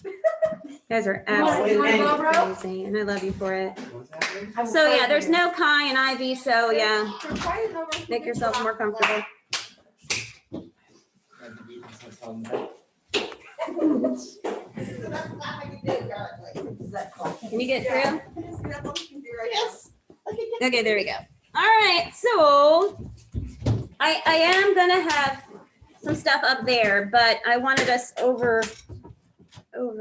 You guys are absolutely amazing, and I love you for it. So yeah, there's no Kai and Ivy, so yeah, make yourself more comfortable. Can you get through? Yes. Okay, there we go. All right, so I am gonna have some stuff up there, but I wanted us over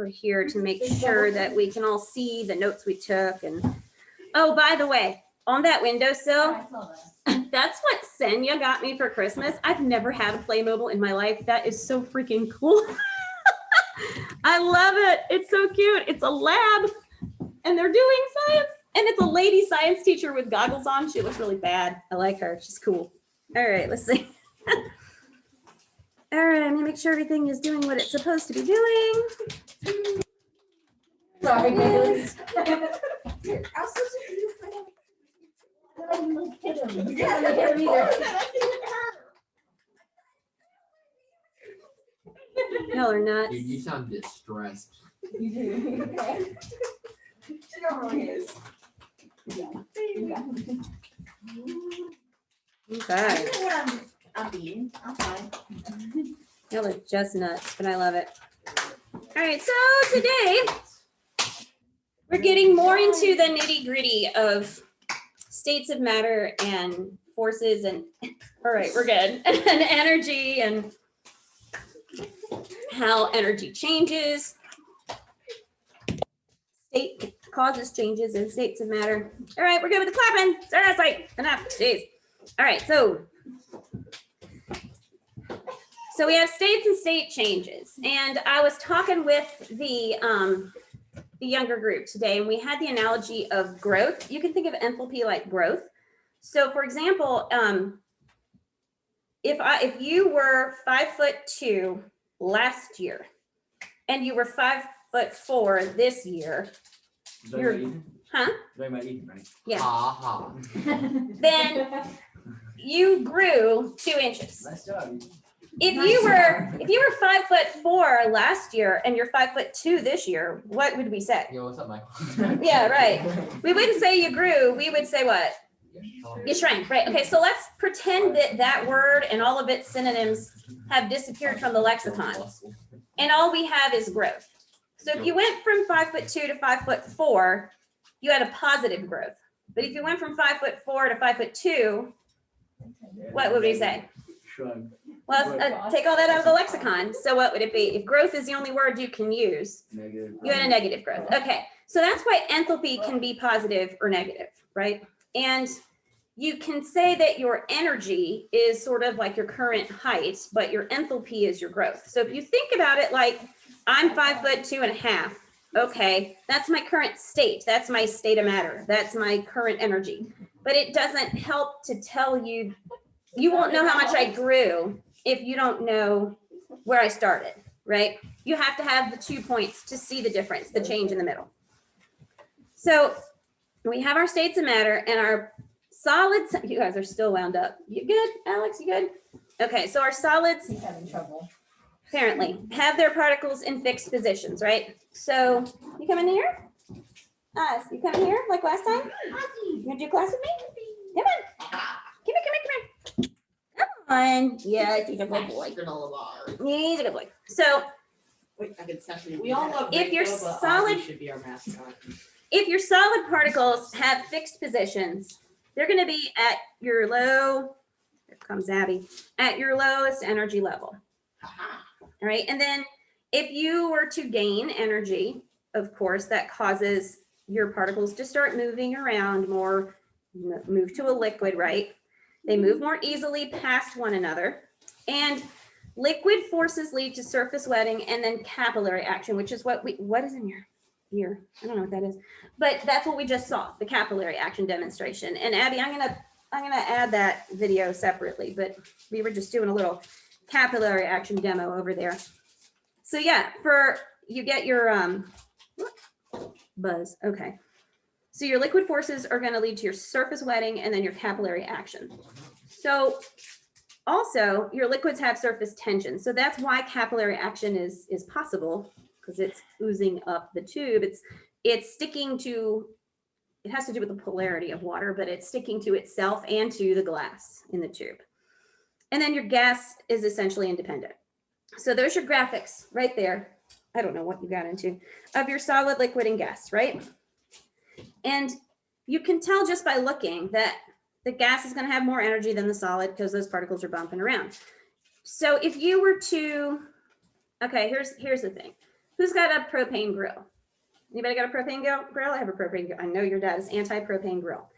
here to make sure that we can all see the notes we took. And oh, by the way, on that windowsill, that's what Senya got me for Christmas. I've never had a Playmobil in my life. That is so freaking cool. I love it. It's so cute. It's a lab and they're doing science. And it's a lady science teacher with goggles on. She looks really bad. I like her. She's cool. All right, let's see. All right, I'm gonna make sure everything is doing what it's supposed to be doing. Sorry, Yes. Y'all are nuts. Dude, you sound distressed. You do. Okay. She normally is. Okay. I'm being. I'm fine. Y'all are just nuts, but I love it. All right, so today we're getting more into the nitty gritty of states of matter and forces and, all right, we're good, and energy and how energy changes, state causes changes in states of matter. All right, we're good with the clapping. Sorry, that's like enough. Jeez. All right, so we have states and state changes, and I was talking with the younger group today, and we had the analogy of growth. You can think of enthalpy like growth. So, for example, if you were 5'2" last year, and you were 5'4" this year, huh? Right? Yeah. Ha ha. Then you grew 2 inches. Nice job. If you were 5'4" last year and you're 5'2" this year, what would we say? Yo, what's up, Michael? Yeah, right. We wouldn't say you grew. We would say what? You shrank, right? Okay, so let's pretend that that word and all of its synonyms have disappeared from the lexicon, and all we have is growth. So if you went from 5'2" to 5'4", you had a positive growth. But if you went from 5'4" to 5'2", what would we say? Shrug. Well, take all that out of the lexicon. So what would it be? If growth is the only word you can use, Negative. you had a negative growth. Okay, so that's why enthalpy can be positive or negative, right? And you can say that your energy is sort of like your current height, but your enthalpy is your growth. So if you think about it like I'm 5'2.5", okay, that's my current state. That's my state of matter. That's my current energy. But it doesn't help to tell you, you won't know how much I grew if you don't know where I started, right? You have to have the 2 points to see the difference, the change in the middle. So we have our states of matter and our solids. You guys are still wound up. You good, Alex? You good? Okay, so our solids He's having trouble. apparently have their particles in fixed positions, right? So you come in here? You come in here like last time? You gonna do class with me? Come on. Come here. Come on. Yeah, he's a good boy. He's a good boy. So Wait, I can second it. We all love if your Rainbow, but solid- Ozzy should be our mascot. if your solid particles have fixed positions, they're going to be at your low, here comes Abby, at your lowest energy level. All right. And then if you were to gain energy, of course, that causes your particles to start moving around more, move to a liquid, right? They move more easily past one another. And liquid forces lead to surface wetting and then capillary action, which is what is in your ear? I don't know what that is, but that's what we just saw, the capillary action demonstration. And Abby, I'm gonna add that video separately, but we were just doing a little capillary action demo over there. So yeah, you get your buzz. Okay. So your liquid forces are going to lead to your surface wetting and then your capillary action. So also your liquids have surface tension. So that's why capillary action is possible, because it's oozing up the tube. It's sticking to, it has to do with the polarity of water, but it's sticking to itself and to the glass in the tube. And then your gas is essentially independent. So there's your graphics right there. I don't know what you got into, of your solid, liquid, and gas, right? And you can tell just by looking that the gas is going to have more energy than the solid because those particles are bumping around. So if you were to, okay, here's the thing. Who's got a propane grill? Anybody got a propane grill? I have a propane grill. I know your dad is anti-propane grill.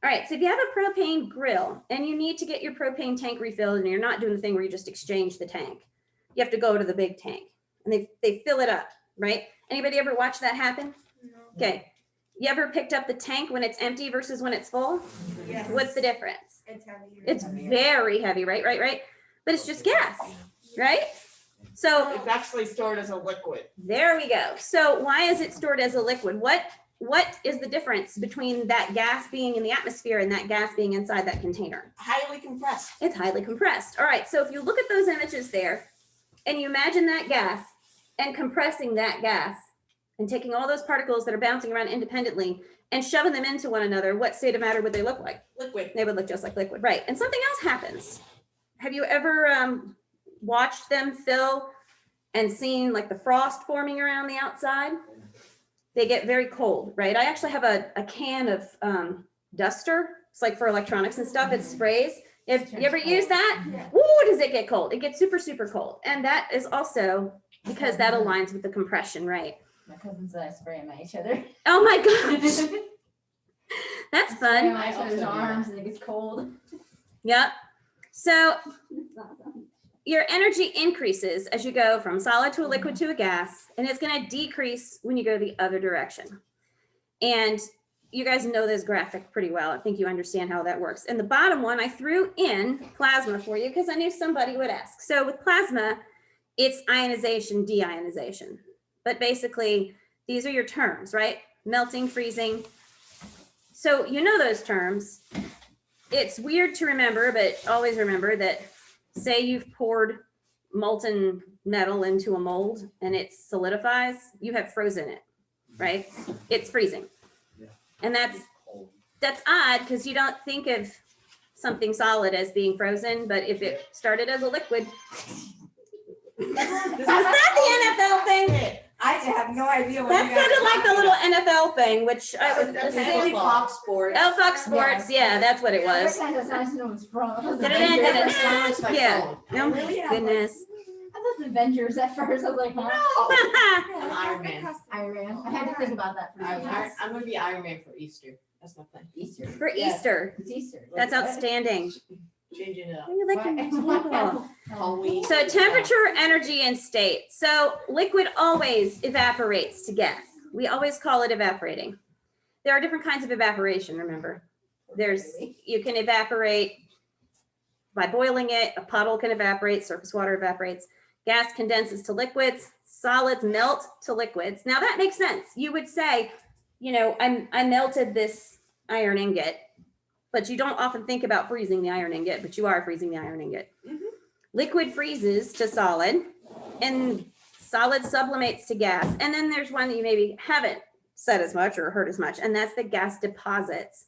All right, so if you have a propane grill and you need to get your propane tank refilled and you're not doing the thing where you just exchange the tank, you have to go to the big tank and they fill it up, right? Anybody ever watch that happen? No. Okay. You ever picked up the tank when it's empty versus when it's full? Yes. What's the difference? It's heavier. It's very heavy, right? But it's just gas, right? So It's actually stored as a liquid. there we go. So why is it stored as a liquid? What is the difference between that gas being in the atmosphere and that gas being inside that container? Highly compressed. It's highly compressed. All right, so if you look at those images there and you imagine that gas and compressing that gas and taking all those particles that are bouncing around independently and shoving them into one another, what state of matter would they look like? Liquid. They would look just like liquid, right? And something else happens. Have you ever watched them fill and seen like the frost forming around the outside? They get very cold, right? I actually have a can of duster. It's like for electronics and stuff. It sprays. If you ever use that, Yeah. woo, does it get cold? It gets super, super cold. And that is also because that aligns with the compression, right? My cousins and I spray them at each other. Oh my gosh, that's Spray 'em fun. at each other's arms and it gets cold. Yep. So It's awesome. your energy increases as you go from solid to a liquid to a gas, and it's going to decrease when you go the other direction. And you guys know this graphic pretty well. I think you understand how that works. And the bottom one, I threw in plasma for you because I knew somebody would ask. So with plasma, it's ionization, deionization. But basically, these are your terms, right? Melting, freezing. So you know those terms. It's weird to remember, but always remember that, say you've poured molten metal into a mold and it solidifies, you have frozen it, right? It's freezing. Yeah. And that's odd because you don't think of something solid as being frozen, but if it started as a liquid. Is that the NFL thing? I have no idea what That you guys sounded are like the talking little about. NFL thing, which I would That's assume. Haley Fox Sports. Oh, Fox Sports, yeah, that's what it was. Every time that's nice to know it's from. Da-da-da-da-da. Yeah. phone. Oh my goodness. I thought Avengers at first. I was like, huh? I'm Yeah, Iron Man. Iron Man. I had to think about that for years. I'm gonna be Iron Man for Easter. That's my plan. Easter. For Yeah, Easter. It's Easter. That's Like, what? outstanding. Changing it up. How you like your table? Halloween. So temperature, energy, and state. So liquid always evaporates to gas. We always call it evaporating. There are different kinds of evaporation, remember. You can evaporate by boiling it. A puddle can evaporate, surface water evaporates. Gas condenses to liquids. Solids melt to liquids. Now that makes sense. You would say, you know, I melted this iron ingot, but you don't often think about freezing the iron ingot, but you are freezing the iron ingot. Mhm. Liquid freezes to solid, and solid sublimates to gas. And then there's one that you maybe haven't said as much or heard as much, and that's the gas deposits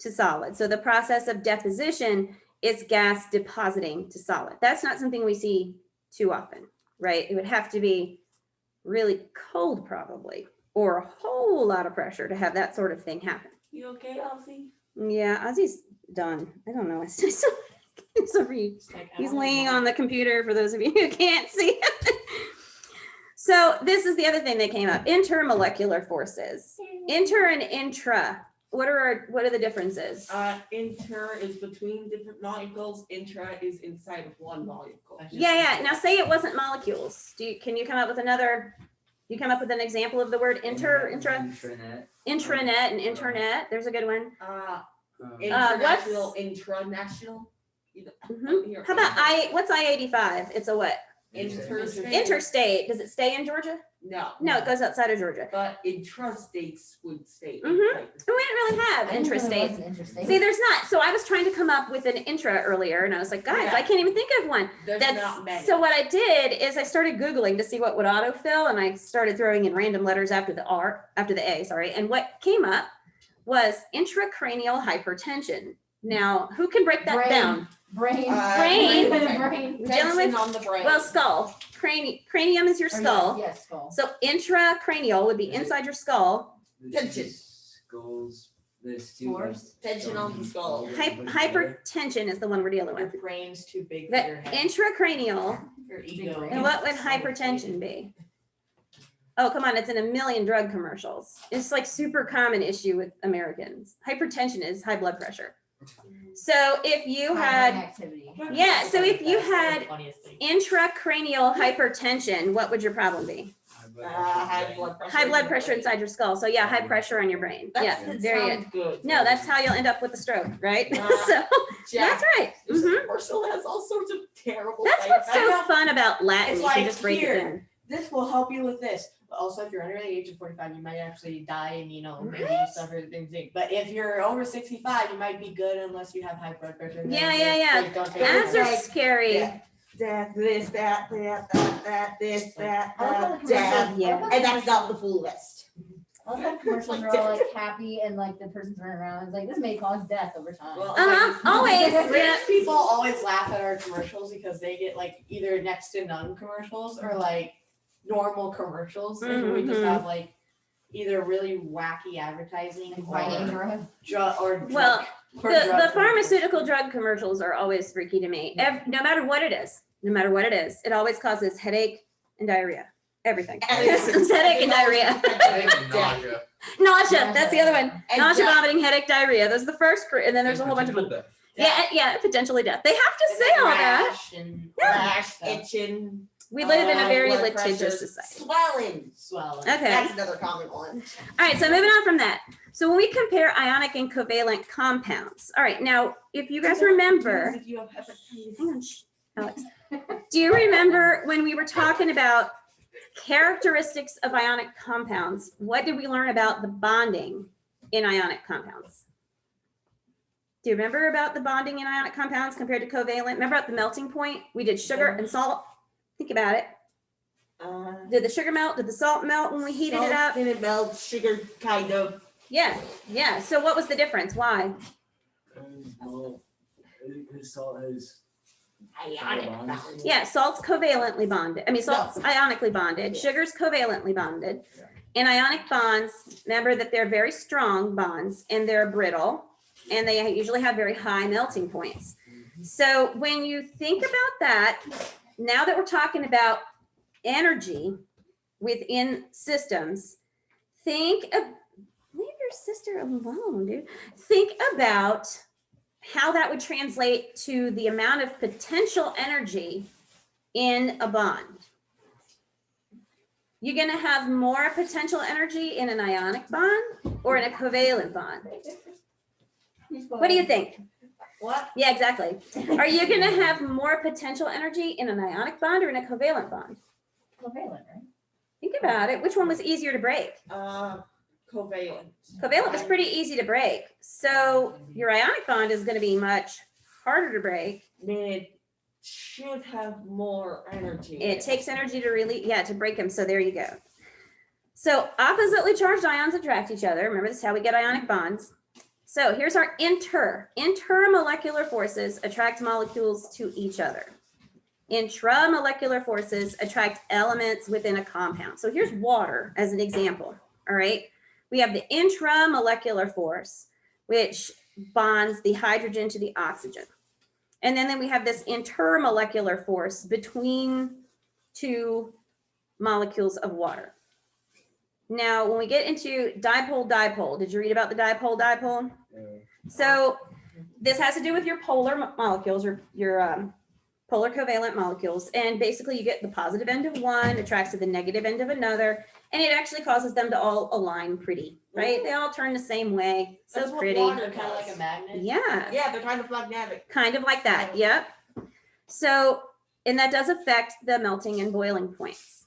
to solid. So the process of deposition is gas depositing to solid. That's not something we see too often, right? It would have to be really cold probably, or a whole lot of pressure to have that sort of thing happen. You okay, Elsie? Yeah, Ozzy's done. I don't know. He's laying on the computer for those of you who can't see. So this is the other thing that came up: intermolecular forces. Inter and intra. What are the differences? Inter is between different molecules. Intra is inside of one molecule. Yeah. Now say it wasn't molecules. Can you come up with another? You come up with an example of the word intra, Intranet. intranet, and internet. There's a good one. International, intranational. Mhm. How about what's I-85? It's a what? Interstate, does it stay in Georgia? No. No, it goes outside of Georgia. But intrastates would stay. Mhm. We didn't really have I didn't know there was interstates. an interstate. See, there's not. So I was trying to come up with an intra earlier, and I was like, guys, Yeah. I can't even think of one. There's not many. So what I did is I started Googling to see what would autofill, and I started throwing in random letters after the A, sorry. And what came up was intracranial hypertension. Now, who can break that Brain. down? Brain. Brain. Brain. We're dealing with, Tension on the brain. well, skull. Cranium is your Or skull. Yes, skull. So intracranial would be inside your skull. Tension. Skulls. There's two. Force. Tension on the skull. Hypertension is the one we're dealing Your with. brain's too big for But your head. intracranial, Your ego. and what would hypertension be? Oh, come on, it's in a million drug commercials. It's like super common issue with Americans. Hypertension is high blood pressure. So if you had, Activity. yeah, so if you That's the had funniest thing. intracranial hypertension, what would your problem be? High blood pressure. High blood pressure inside your skull. So yeah, high pressure on your brain. Yeah, That very good. sounds good. No, that's how you'll end up with a stroke, right? Yeah. So Jack, that's right. this Mhm. commercial has all sorts of terrible. That's side what's effects. so fun about Latin. It's You can like, just break here. it down. This will help you with this. But also, if you're under the age of 45, you might actually die and, maybe you suffer things. But if you're over 65, you might be good unless you have high blood pressure. and then Yeah. don't take Ads it. are scary. Yeah. That, this, that, this, that, I love how the that. commercials- Yeah. I love how And that's not the full list. I love how commercials are all like happy and like the person's running around. It's like this may cause death over time. Well, Always. Rich Yeah. people always laugh at our commercials because they get like either next to none commercials or like normal commercials. And we just Mhm. have like either really wacky advertising Fighting or drug. Well, drug The commercials. pharmaceutical drug commercials are always freaky to me. No matter what it is, it always causes headache and diarrhea. Everything. It's headache and diarrhea. Nausea. That's the other one. And Nausea, death. vomiting, headache, diarrhea. Those are the first, and then there's a whole bunch of them. Yeah, potentially death. They have to And say then all that. rash and Rash, stuff. itching. We live in a high very blood litigious pressure, society. Swelling. Swelling. Okay. That's another common one. All right, so moving on from that. So when we compare ionic and covalent compounds, all right, now if you guys remember, If you have hepatitis. hang on, shh, Alex. Do you remember when we were talking about characteristics of ionic compounds? What did we learn about the bonding in ionic compounds? Do you remember about the bonding in ionic compounds compared to covalent? Remember at the melting point? We did sugar and salt. Think about it. Did the sugar melt? Did the salt melt when we heated it up? And it melts, sugar kind of. Yeah. So what was the difference? Why? Well, his salt has. Ionic bonds. bond. Yeah, salt's covalently bonded. I mean, salt's ionically bonded. Sugar's covalently bonded. Yeah. And ionic bonds, remember that they're very strong bonds and they're brittle and they usually have very high melting points. So when you think about that, now that we're talking about energy within systems, think of, leave your sister alone, dude. Think about how that would translate to the amount of potential energy in a bond. You're going to have more potential energy in an ionic bond or in a covalent bond. What do you think? What? Yeah, exactly. Are you going to have more potential energy in an ionic bond or in a covalent bond? Covalent, right? Think about it. Which one was easier to break? Covalent. Covalent was pretty easy to break. So your ionic bond is going to be much harder to break. It should have more energy. It takes energy to really, to break them. So there you go. So oppositely charged ions attract each other. Remember, this is how we get ionic bonds. So here's our intermolecular forces attract molecules to each other. Intramolecular forces attract elements within a compound. So here's water as an example. All right. We have the intramolecular force, which bonds the hydrogen to the oxygen. And then we have this intermolecular force between two molecules of water. Now, when we get into dipole-dipole, did you read about the dipole-dipole? So this has to do with your polar molecules, or your polar covalent molecules. And basically you get the positive end of one attracts to the negative end of another. And it actually causes them to all align pretty, right? They all turn the same way. So That's what pretty. water They're kind of like a magnet. Yeah. Yeah, they're kind of magnetic. Kind of like that. Yep. So And that does affect the melting and boiling points.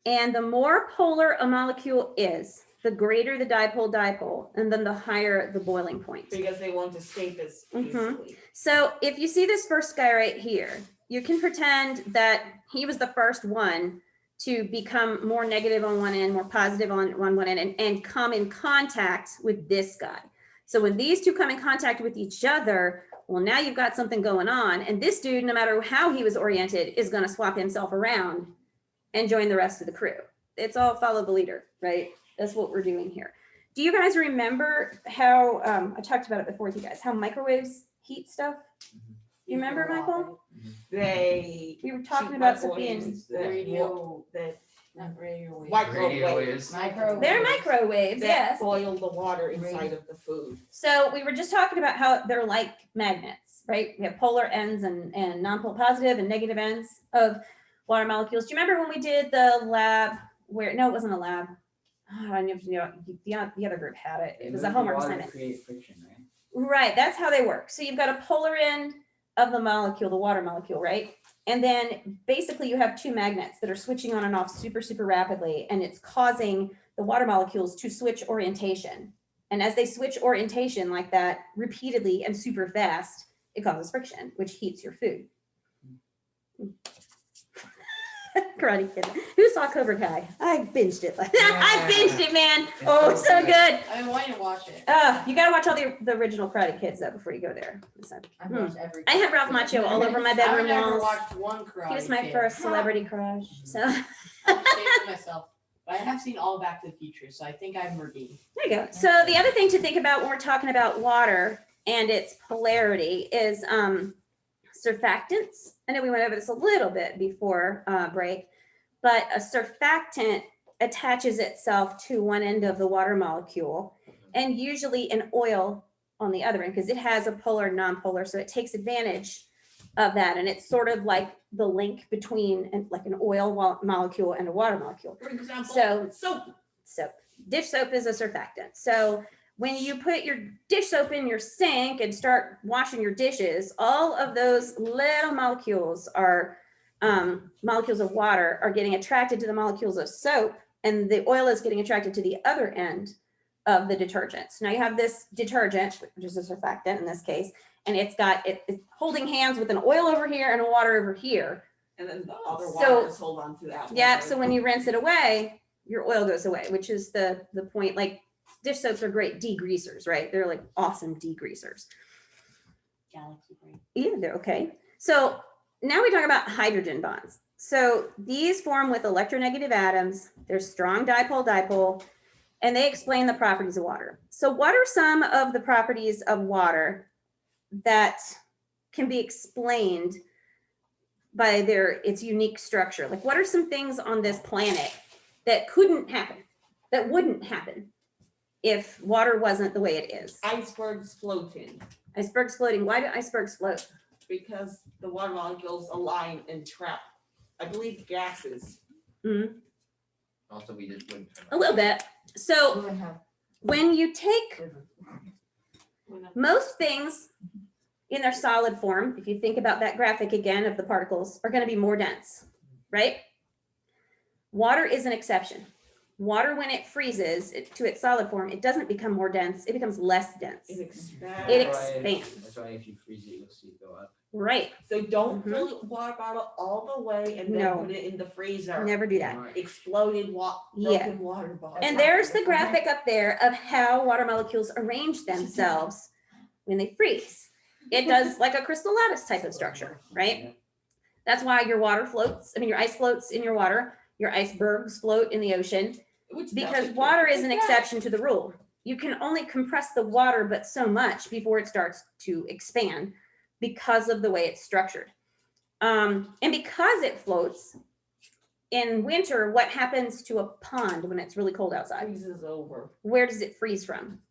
And the more polar a molecule is, the greater the dipole-dipole, and then the higher the boiling point. Because they won't escape as easily. So if you see this first guy right here, you can pretend that he was the first one to become more negative on one end, more positive on one end, and come in contact with this guy. So when these two come in contact with each other, well, now you've got something going on. And this dude, no matter how he was oriented, is going to swap himself around and join the rest of the crew. It's all follow the leader, right? That's what we're doing here. Do you guys remember how, I talked about it before with you guys, how microwaves heat stuff? You remember, Michael? They We were talking shoot about microwaves Sabine. that Radio. that Not radio waves. microwaves They're microwaves, that yes. boil the water inside of the food. So we were just talking about how they're like magnets, right? We have polar ends and non-polar positive and negative ends of water molecules. Do you remember when we did the lab where, no, it wasn't a lab. Oh, I don't know, the other group had it. It was a homework assignment. Create friction, right? Right, that's how they work. So you've got a polar end of the molecule, the water molecule, right? And then basically you have two magnets that are switching on and off super, super rapidly, and it's causing the water molecules to switch orientation. And as they switch orientation like that repeatedly and super fast, it causes friction, which heats your food. Karate Kid. Who saw Cobra Kai? I binged it. I binged it, man. It's Oh, so so good. good. I've been wanting to watch it. You gotta watch all the original Karate Kids though before you go there. So, I've watched every. I had Ralph Macchio all over my I've bedroom never walls. watched one Karate He was my Kid. first celebrity crush. So I'm ashamed of myself. But I have seen all Back to the Future, so I think I'm redeemed. there you go. So the other thing to think about when we're talking about water and its polarity is surfactants. I know we went over this a little bit before break, but a surfactant attaches itself to one end of the water molecule and usually an oil on the other end because it has a polar non-polar, so it takes advantage of that, and it's sort of like the link between like an oil molecule and a water molecule. For example, So- soap. Dish soap is a surfactant. So when you put your dish soap in your sink and start washing your dishes, all of those little molecules are molecules of water are getting attracted to the molecules of soap, and the oil is getting attracted to the other end of the detergent. So now you have this detergent, which is a surfactant in this case, and it's holding hands with an oil over here and a water over here. And then the other So- waters hold on to that. Yeah, water. so when you rinse it away, your oil goes away, which is the point. Like dish soaps are great degreasers, right? They're like awesome degreasers. Galaxy brain. Yeah, they're okay. So now we talk about hydrogen bonds. So these form with electronegative atoms. They're strong dipole-dipole, and they explain the properties of water. So what are some of the properties of water that can be explained by its unique structure? Like what are some things on this planet that couldn't happen, that wouldn't happen if water wasn't the way it is? Icebergs floating Icebergs floating. Why do icebergs float? because the water molecules align and trap, I believe, gases. Also, we did wind turbines. A little bit. So when you take most things in their solid form, if you think about that graphic again of the particles, are going to be more dense, right? Water is an exception. Water, when it freezes to its solid form, it doesn't become more dense, it becomes less dense. It expands. It That's why- expands. That's why if you freeze it, you'll see it go up. Right. So don't Mhm. fill your water bottle all the way and then No. put it in the freezer. Never do that. Right. Exploded Yeah. broken water bottle. And there's the graphic up there of how water molecules arrange themselves when they freeze. It does like a crystal lattice type of structure, right? That's why your water floats. I mean, your ice floats in your water. Your icebergs float in the ocean Which because doesn't water work is an like exception to the rule. You can only compress the water, but so much before it starts to expand because of the way it's structured. And because it floats in winter, what happens to a pond when it's really cold that. outside? Freezes over. Where does it freeze from?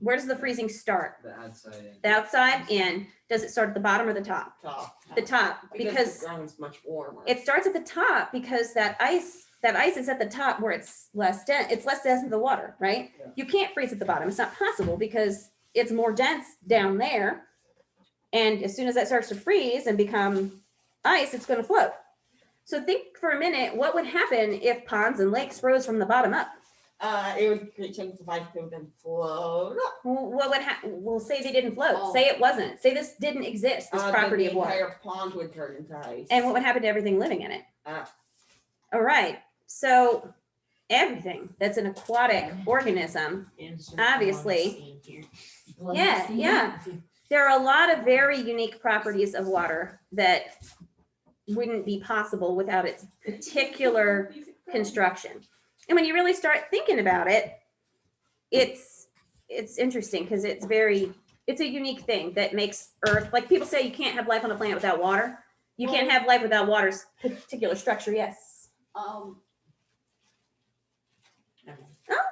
Where does the freezing start? The outside. The outside in. Does it start at the bottom or the top? Top. The top, because the ground's much warmer. it starts at the top because that ice is at the top where it's less dense. It's less dense than the water, right? Yeah. You can't freeze at the bottom. It's not possible because it's more dense down there. And as soon as that starts to freeze and become ice, it's going to float. So think for a minute, what would happen if ponds and lakes froze from the bottom up? It would create chunks of ice that would then float up. What would happen? We'll say they didn't float. Oh. Say it wasn't. Say this didn't exist, this Then property the of water. entire pond would turn into ice. And what would happen to everything living in it? Ah. All right. So everything that's an aquatic organism, Insert obviously. scene here. yeah, yeah. There are a lot of very unique properties of water that wouldn't be possible without its particular construction. And when you really start thinking about it, it's interesting because it's a unique thing that makes Earth, like people say you can't have life on a planet without water. You can't have life without water's particular structure. Yes. Oh,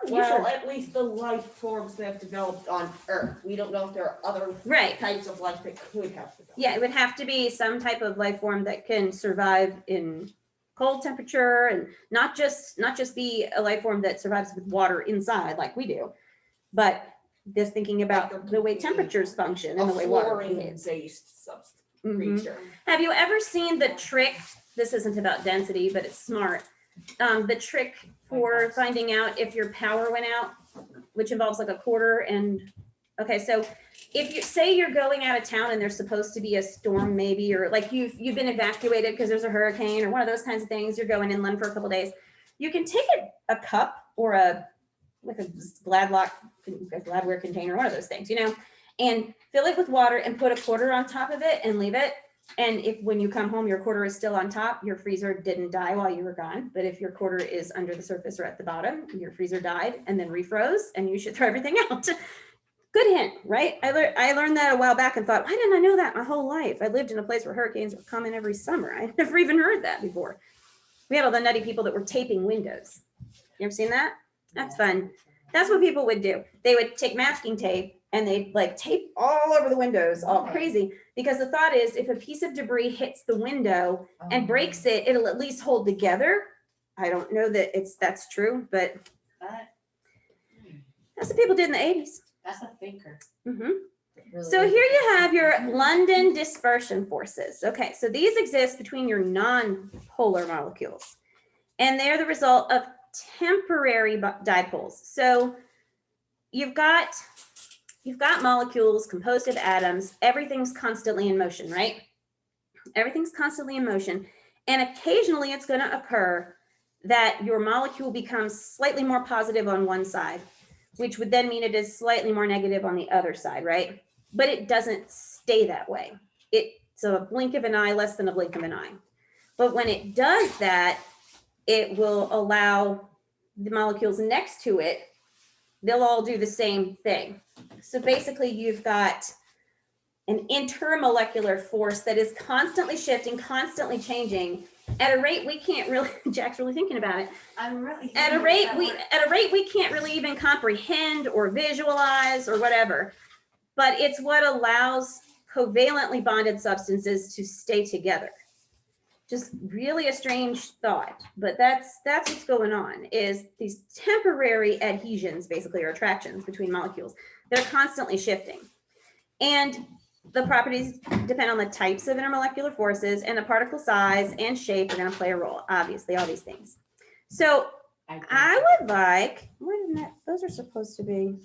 Well, sure. at least the life forms that have developed on Earth. We don't know if there are other Right. types of life that could have developed. Yeah, it would have to be some type of life form that can survive in cold temperature and not just be a life form that survives with water inside like we do, but just thinking about the way temperatures function and the way water behaves. Fluorine-based substance Mhm. creature. Have you ever seen the trick? This isn't about density, but it's smart. The trick for finding out if your power went out, which involves like a quarter and okay, so if you say you're going out of town and there's supposed to be a storm maybe, or like you've been evacuated because there's a hurricane or one of those kinds of things, you're going inland for a couple days, you can take a cup or a Gladware container, one of those things, and fill it with water and put a quarter on top of it and leave it. And if when you come home, your quarter is still on top, your freezer didn't die while you were gone. But if your quarter is under the surface or at the bottom, your freezer died and then refroze and you should throw everything out. Good hint, right? I learned that a while back and thought, why didn't I know that my whole life? I lived in a place where hurricanes were coming every summer. I never even heard that before. We had all the nutty people that were taping windows. You ever seen that? That's fun. That's what people would do. They would take masking tape and they'd like tape all over the windows, all crazy. Because the thought is if a piece of debris hits the window and breaks it, it'll at least hold together. I don't know that that's true, but that's what people did in the 80s. That's a thinker. Mm-hmm. So here you have your London dispersion forces. Okay, so these exist between your non-polar molecules, and they're the result of temporary dipoles. So you've got molecules composed of atoms. Everything's constantly in motion, right? Everything's constantly in motion, and occasionally it's going to occur that your molecule becomes slightly more positive on one side, which would then mean it is slightly more negative on the other side, right? But it doesn't stay that way. It's a blink of an eye, less than a blink of an eye. But when it does that, it will allow the molecules next to it, they'll all do the same thing. So basically you've got an intermolecular force that is constantly shifting, constantly changing at a rate we can't really, Jack's really thinking about it. I'm really At a rate we can't really even comprehend or visualize or whatever. But it's what allows covalently bonded substances to stay together. Just really a strange thought, but that's what's going on, is these temporary adhesions basically, or attractions between molecules. They're constantly shifting. And the properties depend on the types of intermolecular forces, and the particle size and shape are going to play a role, obviously, all these things. So I would like, wait a minute, those are supposed to be,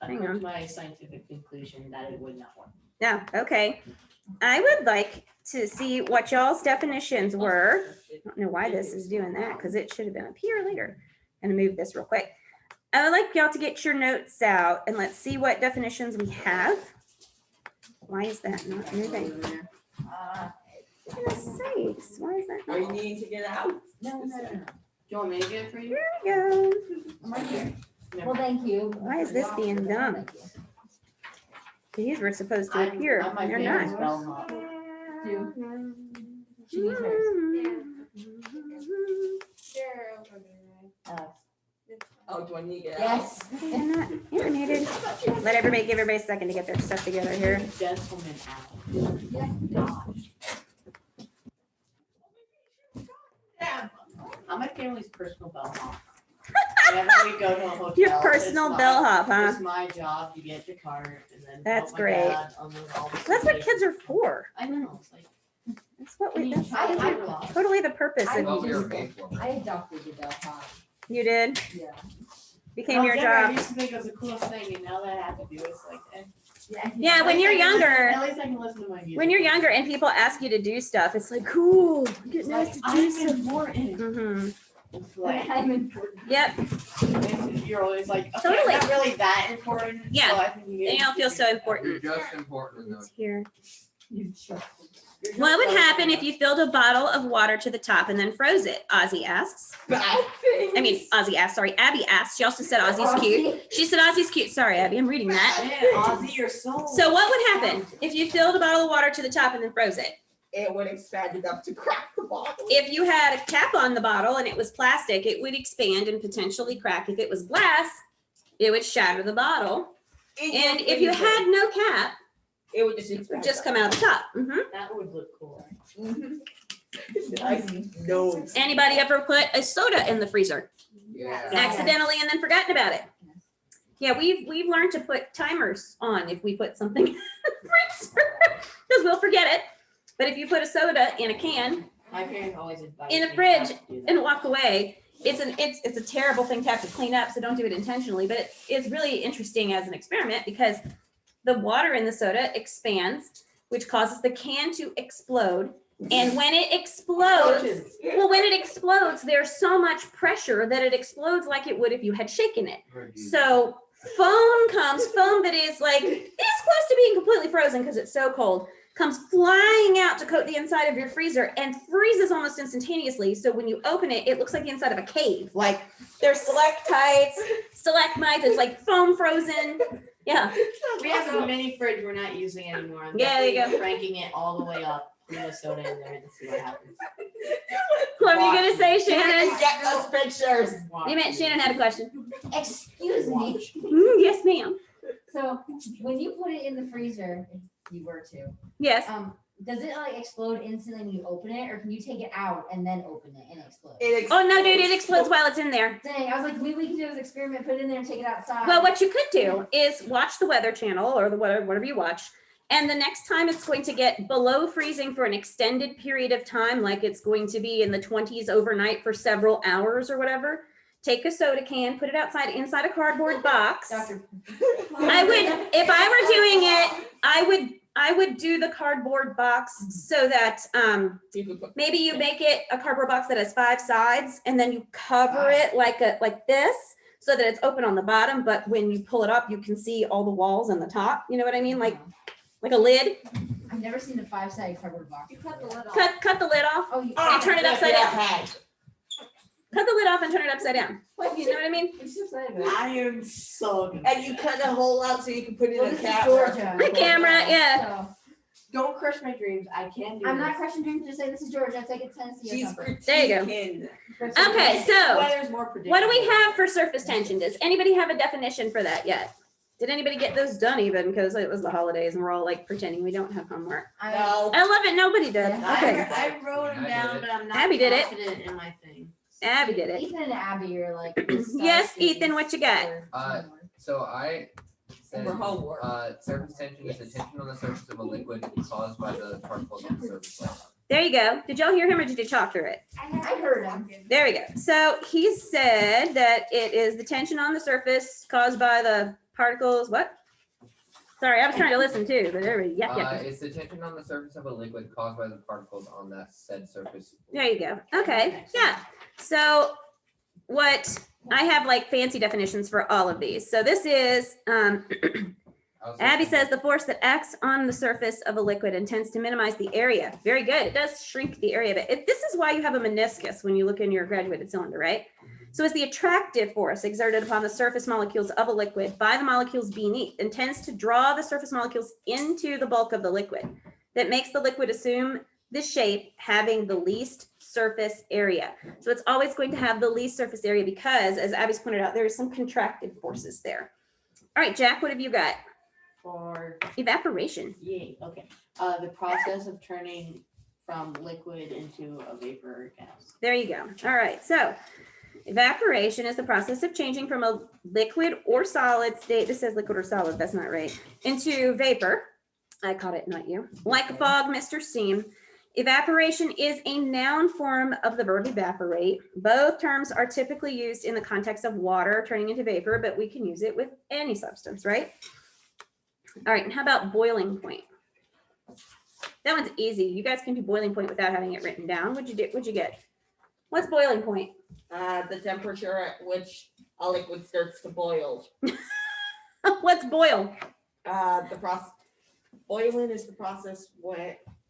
hang Hang on. on. My scientific conclusion that it would not work. no, okay. I would like to see what y'all's definitions were. I don't know why this is doing that, because it should have been up here later. I'm going to move this real quick. I would like y'all to get your notes out and let's see what definitions we have. Why is that not moving? Goodness sakes, why is that Are you not? needing to get out? No. Do you want me to get it for you? There we go. I'm right here. Well, thank you. Why is this being dumb? Thank you. These were supposed to appear. I'm my They're favorite not. bellhop. She needs hers. Oh, do I need to get out? Yes. They're not animated. Let everybody give everybody a second to get their stuff together here. Gentleman apple. I'm my family's personal bellhop. Whenever we go to a hotel, Your personal bellhop, huh? It's my job to get the cart and then That's help my great. dad unload all the That's what suitcases. kids are for. I know. It's like That's what we, that's I totally the purpose I of Well, we were just- made for. I adopted the Del Pot. you did, Yeah. became your I job. used to think it was the coolest thing, and now that I have to do it, it's like, Yeah, when At you're least I can listen- younger, At least I can listen to my music. when you're younger and people ask you to do stuff, it's like, cool, get nice to do I'm stuff. important. Mm-hmm. It's like, I'm important. Yep, you're always like, okay, Totally. I'm not really that important. Yeah. So I think and you don't feel so important. You're just important enough. It's here. You sure? What would happen if you filled a bottle of water to the top and then froze it? Ozzy asks. Ozzy asked, sorry, Abby asked. She also said Ozzy's cute. She said Ozzy's cute. Sorry, Abby, I'm reading that. Man, Ozzy, you're so. So what would happen if you filled a bottle of water to the top and then froze it? It would expand enough to crack the bottle. If you had a cap on the bottle and it was plastic, it would expand and potentially crack. If it was glass, it would shatter the bottle. And if you had no cap, it would just it would expand. just come out the top. Mhm. That would look cool. I know. Anybody ever put a soda in the freezer Yeah. accidentally and then forgotten about it? Yeah, we've learned to put timers on if we put something in the freezer because we'll forget it. But if you put a soda in a can My parents always advise In a me fridge not to do that. and walk away, it's a terrible thing to have to clean up. So don't do it intentionally. But it's really interesting as an experiment because the water in the soda expands, which causes the can to explode. And when it explodes, there's so much pressure that it explodes like it would if you had shaken it. So foam that is like is close to being completely frozen because it's so cold, comes flying out to coat the inside of your freezer and freezes almost instantaneously. So when you open it, it looks like the inside of a cave. Like there's stalactites, it's like foam frozen. Yeah. We have a mini fridge we're not using anymore. I'm Yeah, there you definitely cranking it all the way up. Put a soda in there and see what happens. What are you gonna say, Shannon? Get those pictures. You meant Shannon had a question. Excuse me. Yes, ma'am. So when you put it in the freezer, if you were to, Yes. does it like explode instantly when you open it, or can you take it out and then open it and it explodes? Oh no, dude, it explodes while it's in there. Dang, I was like, maybe we can do this experiment, put it in there and take it outside. Well, what you could do is watch the Weather Channel or the whatever you watch. And the next time it's going to get below freezing for an extended period of time, like it's going to be in the 20s overnight for several hours or whatever, take a soda can, put it inside a cardboard box. Doctor. I would, if I were doing it, I would do the cardboard box so that maybe you make it a cardboard box that has 5 sides and then you cover it like this so that it's open on the bottom, but when you pull it up, you can see all the walls and the top. You know what I mean? Like a lid. I've never seen a 5-sided cardboard box. You cut the lid off. Cut the lid off. Oh, you And turn it upside down. down. Cut the lid off and turn it upside down. You know what I mean? I'm so excited about it. I am so good. And you cut the hole out so you can put it Well, in this a is camera. Georgia. The camera, yeah. So, Don't crush my dreams. I can do I'm this. not crushing dreams. Just say this is Georgia. It's like it's Tennessee or She's something. There you go. critiquing. Okay, so Weather's more predictable. what do we have for surface tension? Does anybody have a definition for that yet? Did anybody get those done even? Because it was the holidays and we're all like pretending we don't have homework. No. I love it. Nobody did. Yeah. Okay. I wrote them I did down, it. but I'm not Abby did it. confident in my thing. Abby did it. Ethan and Abby are like. Yes, Ethan, what you got? So I said, For homework. surface tension is the tension on the surface of a liquid caused by the particles on the surface. There you go. Did y'all hear him or did you talk through it? I heard him. There we go. So he said that it is the tension on the surface caused by the particles. What? Sorry, I was trying to listen too, but there we go. Yeah. It's the tension on the surface of a liquid caused by the particles on that said surface. There you go. Okay. Yeah. So what I have like fancy definitions for all of these. So this is Abby says the force that acts on the surface of a liquid and tends to minimize the area. Very good. It does shrink the area, but this is why you have a meniscus when you look in your graduated cylinder, right? So it's the attractive force exerted upon the surface molecules of a liquid by the molecules beneath and tends to draw the surface molecules into the bulk of the liquid that makes the liquid assume the shape having the least surface area. So it's always going to have the least surface area because, as Abby's pointed out, there are some contractive forces there. All right, Jack, what have you got? For Evaporation. yay, okay. The process of turning from liquid into a vapor gas. There you go. All right. So evaporation is the process of changing from a liquid or solid state. This says liquid or solid. That's not right. Into vapor. I caught it, not you. Like a fog, mist, or steam. Evaporation is a noun form of the verb evaporate. Both terms are typically used in the context of water turning into vapor, but we can use it with any substance, right? All right, and how about boiling point? That one's easy. You guys can do boiling point without having it written down. What'd you get? What's boiling point? The temperature at which a liquid starts to boil. What's boil? The process, boiling is the process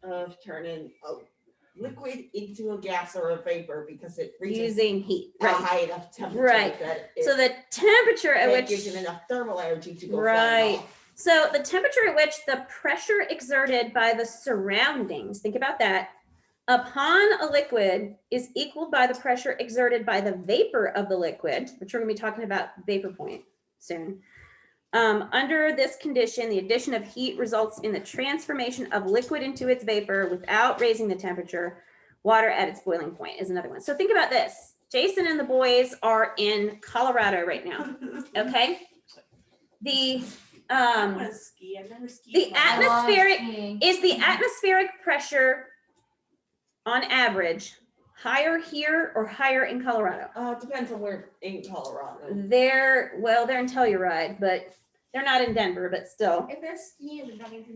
of turning a liquid into a gas or a vapor because it reaches Using heat, a right? high enough temperature Right. that So the temperature at it which gives it enough thermal energy to go Right. flying off. So the temperature at which the pressure exerted by the surroundings, think about that, upon a liquid is equaled by the pressure exerted by the vapor of the liquid, which we're going to be talking about vapor point soon. Under this condition, the addition of heat results in the transformation of liquid into its vapor without raising the temperature. Water at its boiling point is another one. So think about this. Jason and the boys are in Colorado right now, okay? The I want to ski. I've never skied. the in my life. atmospheric is the atmospheric pressure on average higher here or higher in Colorado? Depends on where in Colorado. They're in Telluride, but they're not in Denver, but still. If they're skiing, then that means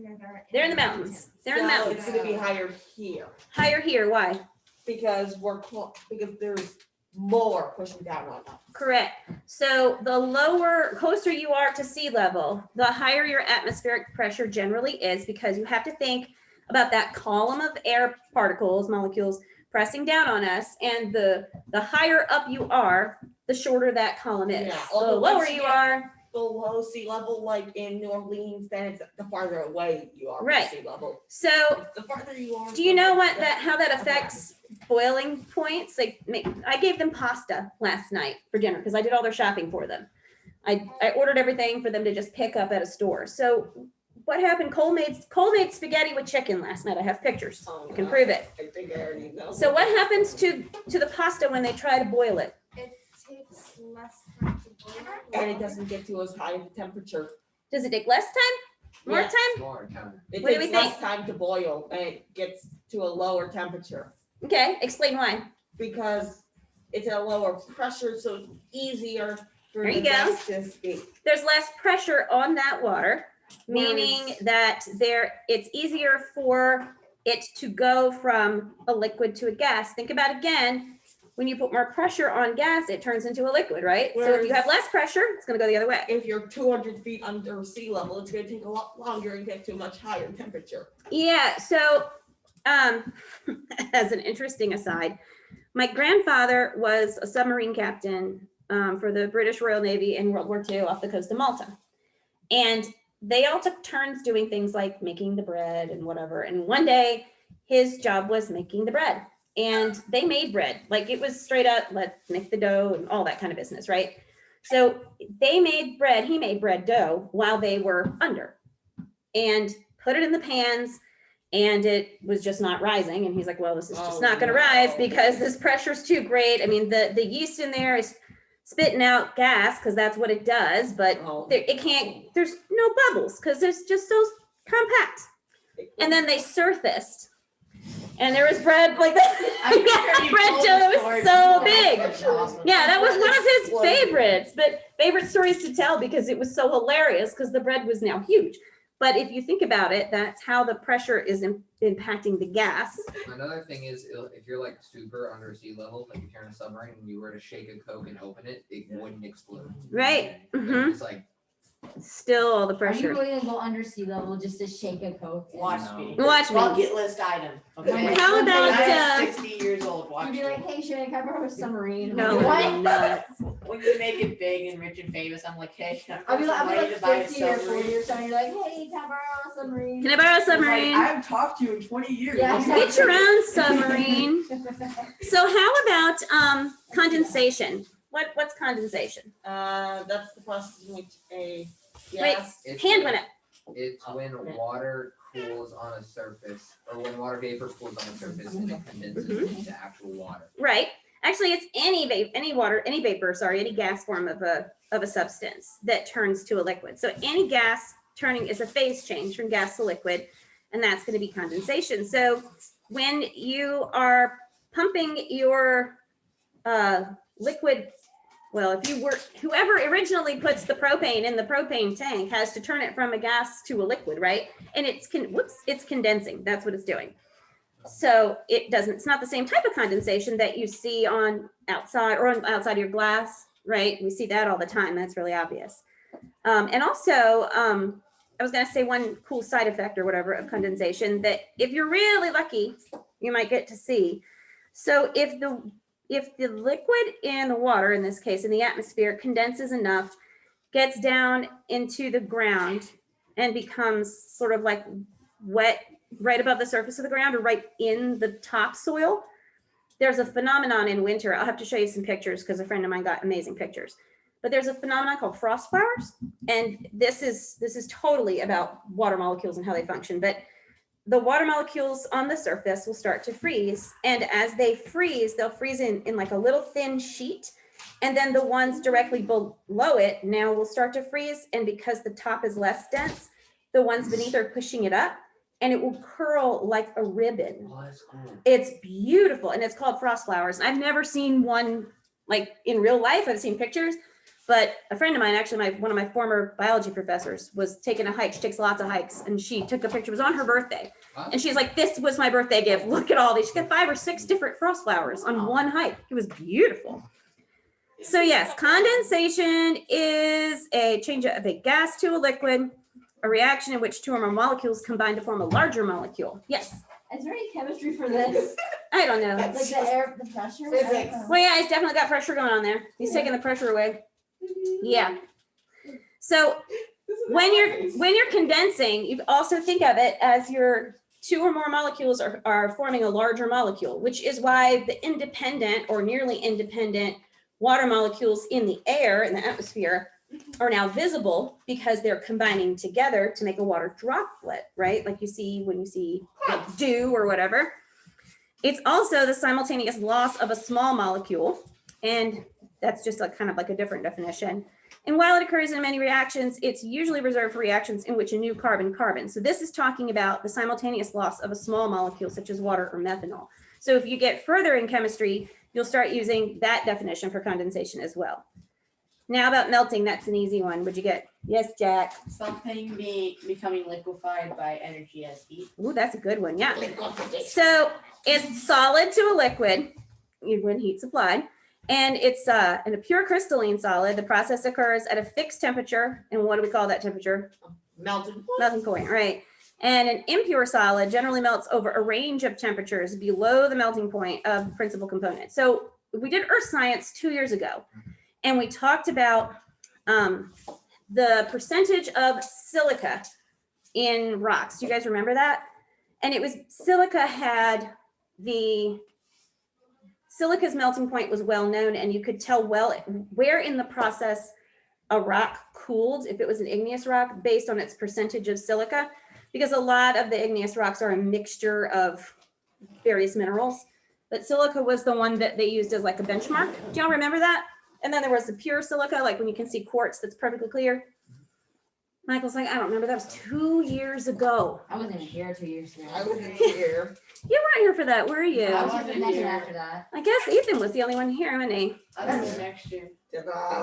They're in the mountains. They're in the So mountains. It's going to be higher here Higher here, why? because because there's more pushing down on us. Correct. So the closer you are to sea level, the higher your atmospheric pressure generally is, because you have to think about that column of air particles, molecules pressing down on us, and the higher up you are, the shorter that column is. Yeah, The although lower once you you get are, Below sea level, like in New Orleans, then it's the farther away you are Right. from sea level. so The farther you are. do you know from how that affects boiling points? Like, I gave them pasta last night for dinner because I did all their shopping for them. I ordered everything for them to just pick up at a store. So what happened? Cole made spaghetti with chicken last night. I have pictures. Oh, I can no. prove it. I think I already know. So what happens to the pasta when they try to boil it? It takes less time to boil. And it doesn't get to as high of a temperature. Does it take less time? More Yeah. time? More time. It What do takes we less time to boil and it gets to a lower temperature Okay, explain why. because it's at a lower pressure, so it's easier for There the you go. gas to escape. There's less pressure on that water, meaning Whereas- that it's easier for it to go from a liquid to a gas. Think about, again, when you put more pressure on gas, it turns into a liquid, right? So if you have less pressure, it's going to go the other way. If you're 200 feet under sea level, it's going to take a lot longer and get to a much higher temperature. Yeah. So, as an interesting aside, my grandfather was a submarine captain for the British Royal Navy in World War II off the coast of Malta. And they all took turns doing things like making the bread and whatever. And one day his job was making the bread. And they made bread. Like, it was straight up, let's make the dough and all that kind of business, right? So they made bread, he made bread dough while they were under, and put it in the pans, and it was just not rising. And he's like, well, this is just Oh, not going to no. rise because this pressure's too great. I mean, the yeast in there is spitting out gas because that's what it does, but Oh. there's no bubbles because it's just so compact. And then they surfaced, and there was bread like that. I'm sure you Bread told dough the was story so before. big. That's awesome. Yeah, that was one of his Exploded. favorites, but favorite stories to tell because it was so hilarious because the bread was now huge. But if you think about it, that's how the pressure is impacting the gas. Another thing is, if you're like super under sea level, like if you're in a submarine and you were to shake a Coke and open it, it wouldn't explode. Right. Mhm. It's like, Still all the Are you pressure. going to go under sea level just to shake a Coke? Watch No. me. Watch me. Bucket list item. Okay. How about, I'm 60 years old. Watch You'd be me. like, hey, Shannon, can I borrow a submarine? No, What? nuts. When you make it big and rich and famous, I'm like, hey, I'll be like to buy a 50 or 40 submarine. or something. You're like, hey, can I borrow a submarine? Can I borrow a Like, submarine? I haven't talked to you in 20 years. Yeah, Get your own submarine. So how about condensation? What's condensation? That's the process in which a Wait. gas. it's Hand went up. It's when water cools on a surface, or when water vapor cools on a surface and it condenses into actual water. Right. Actually, it's any vapor, any gas form of a substance that turns to a liquid. So any gas turning is a phase change from gas to liquid, and that's going to be condensation. So when you are pumping your liquid, well, if you were, whoever originally puts the propane in the propane tank has to turn it from a gas to a liquid, right? And it's condensing. That's what it's doing. So it's not the same type of condensation that you see on outside or on outside of your glass, right? We see that all the time. That's really obvious. And also, I was going to say one cool side effect or whatever of condensation that if you're really lucky, you might get to see. So if the liquid in the water, in this case, in the atmosphere, condenses enough, gets down into the ground and becomes sort of like wet right above the surface of the ground or right in the topsoil, there's a phenomenon in winter. I'll have to show you some pictures because a friend of mine got amazing pictures. But there's a phenomenon called frost flowers, and this is totally about water molecules and how they function. But the water molecules on the surface will start to freeze, and as they freeze, they'll freeze in like a little thin sheet, and then the ones directly below it now will start to freeze, and because the top is less dense, the ones beneath are pushing it up, and it will curl like a ribbon. Oh, that's cool. It's beautiful, and it's called frost flowers. I've never seen one like in real life. I've seen pictures. But a friend of mine, actually, one of my former biology professors, was taking a hike. She takes lots of hikes, and she took a picture. It was on her birthday, and she's like, "This was my birthday gift. Look at all these." She got 5 or 6 different frost flowers on one hike. It was beautiful. So yes, condensation is a change of a gas to a liquid, a reaction in which 2 or more molecules combine to form a larger molecule. Yes. Is there any chemistry for this? I don't know. Like the air, the pressure? Physics. Well, yeah, he's definitely got pressure going on there. He's taking the pressure away. Yeah. So when you're condensing, you also think of it as your 2 or more molecules are forming a larger molecule, which is why the independent or nearly independent water molecules in the air, in the atmosphere, are now visible because they're combining together to make a water droplet, right? Like you see when you see like dew or whatever. It's also the simultaneous loss of a small molecule, and that's just like kind of like a different definition. And while it occurs in many reactions, it's usually reserved for reactions in which a new carbon. So this is talking about the simultaneous loss of a small molecule such as water or methanol. So if you get further in chemistry, you'll start using that definition for condensation as well. Now about melting, that's an easy one. Would you get? Yes, Jack. Something becoming liquefied by energy as heat. Ooh, that's a good one. Yeah. So it's solid to a liquid when heat's applied. And it's in a pure crystalline solid. The process occurs at a fixed temperature. And what do we call that temperature? Melted. Melting point, right. And an impure solid generally melts over a range of temperatures below the melting point of the principal component. So we did earth science 2 years ago, and we talked about the percentage of silica in rocks. Do you guys remember that? And it was silica's melting point was well known, and you could tell where in the process a rock cooled, if it was an igneous rock, based on its percentage of silica, because a lot of the igneous rocks are a mixture of various minerals. But silica was the one that they used as like a benchmark. Do y'all remember that? And then there was the pure silica, like when you can see quartz that's perfectly clear. Michael's like, I don't remember. That was 2 years ago. I wasn't even here 2 years ago. I wasn't here. You weren't here for that, were you? I I was here wasn't for nothing here. after that. I guess Ethan was the only one here, wasn't he? That's next year.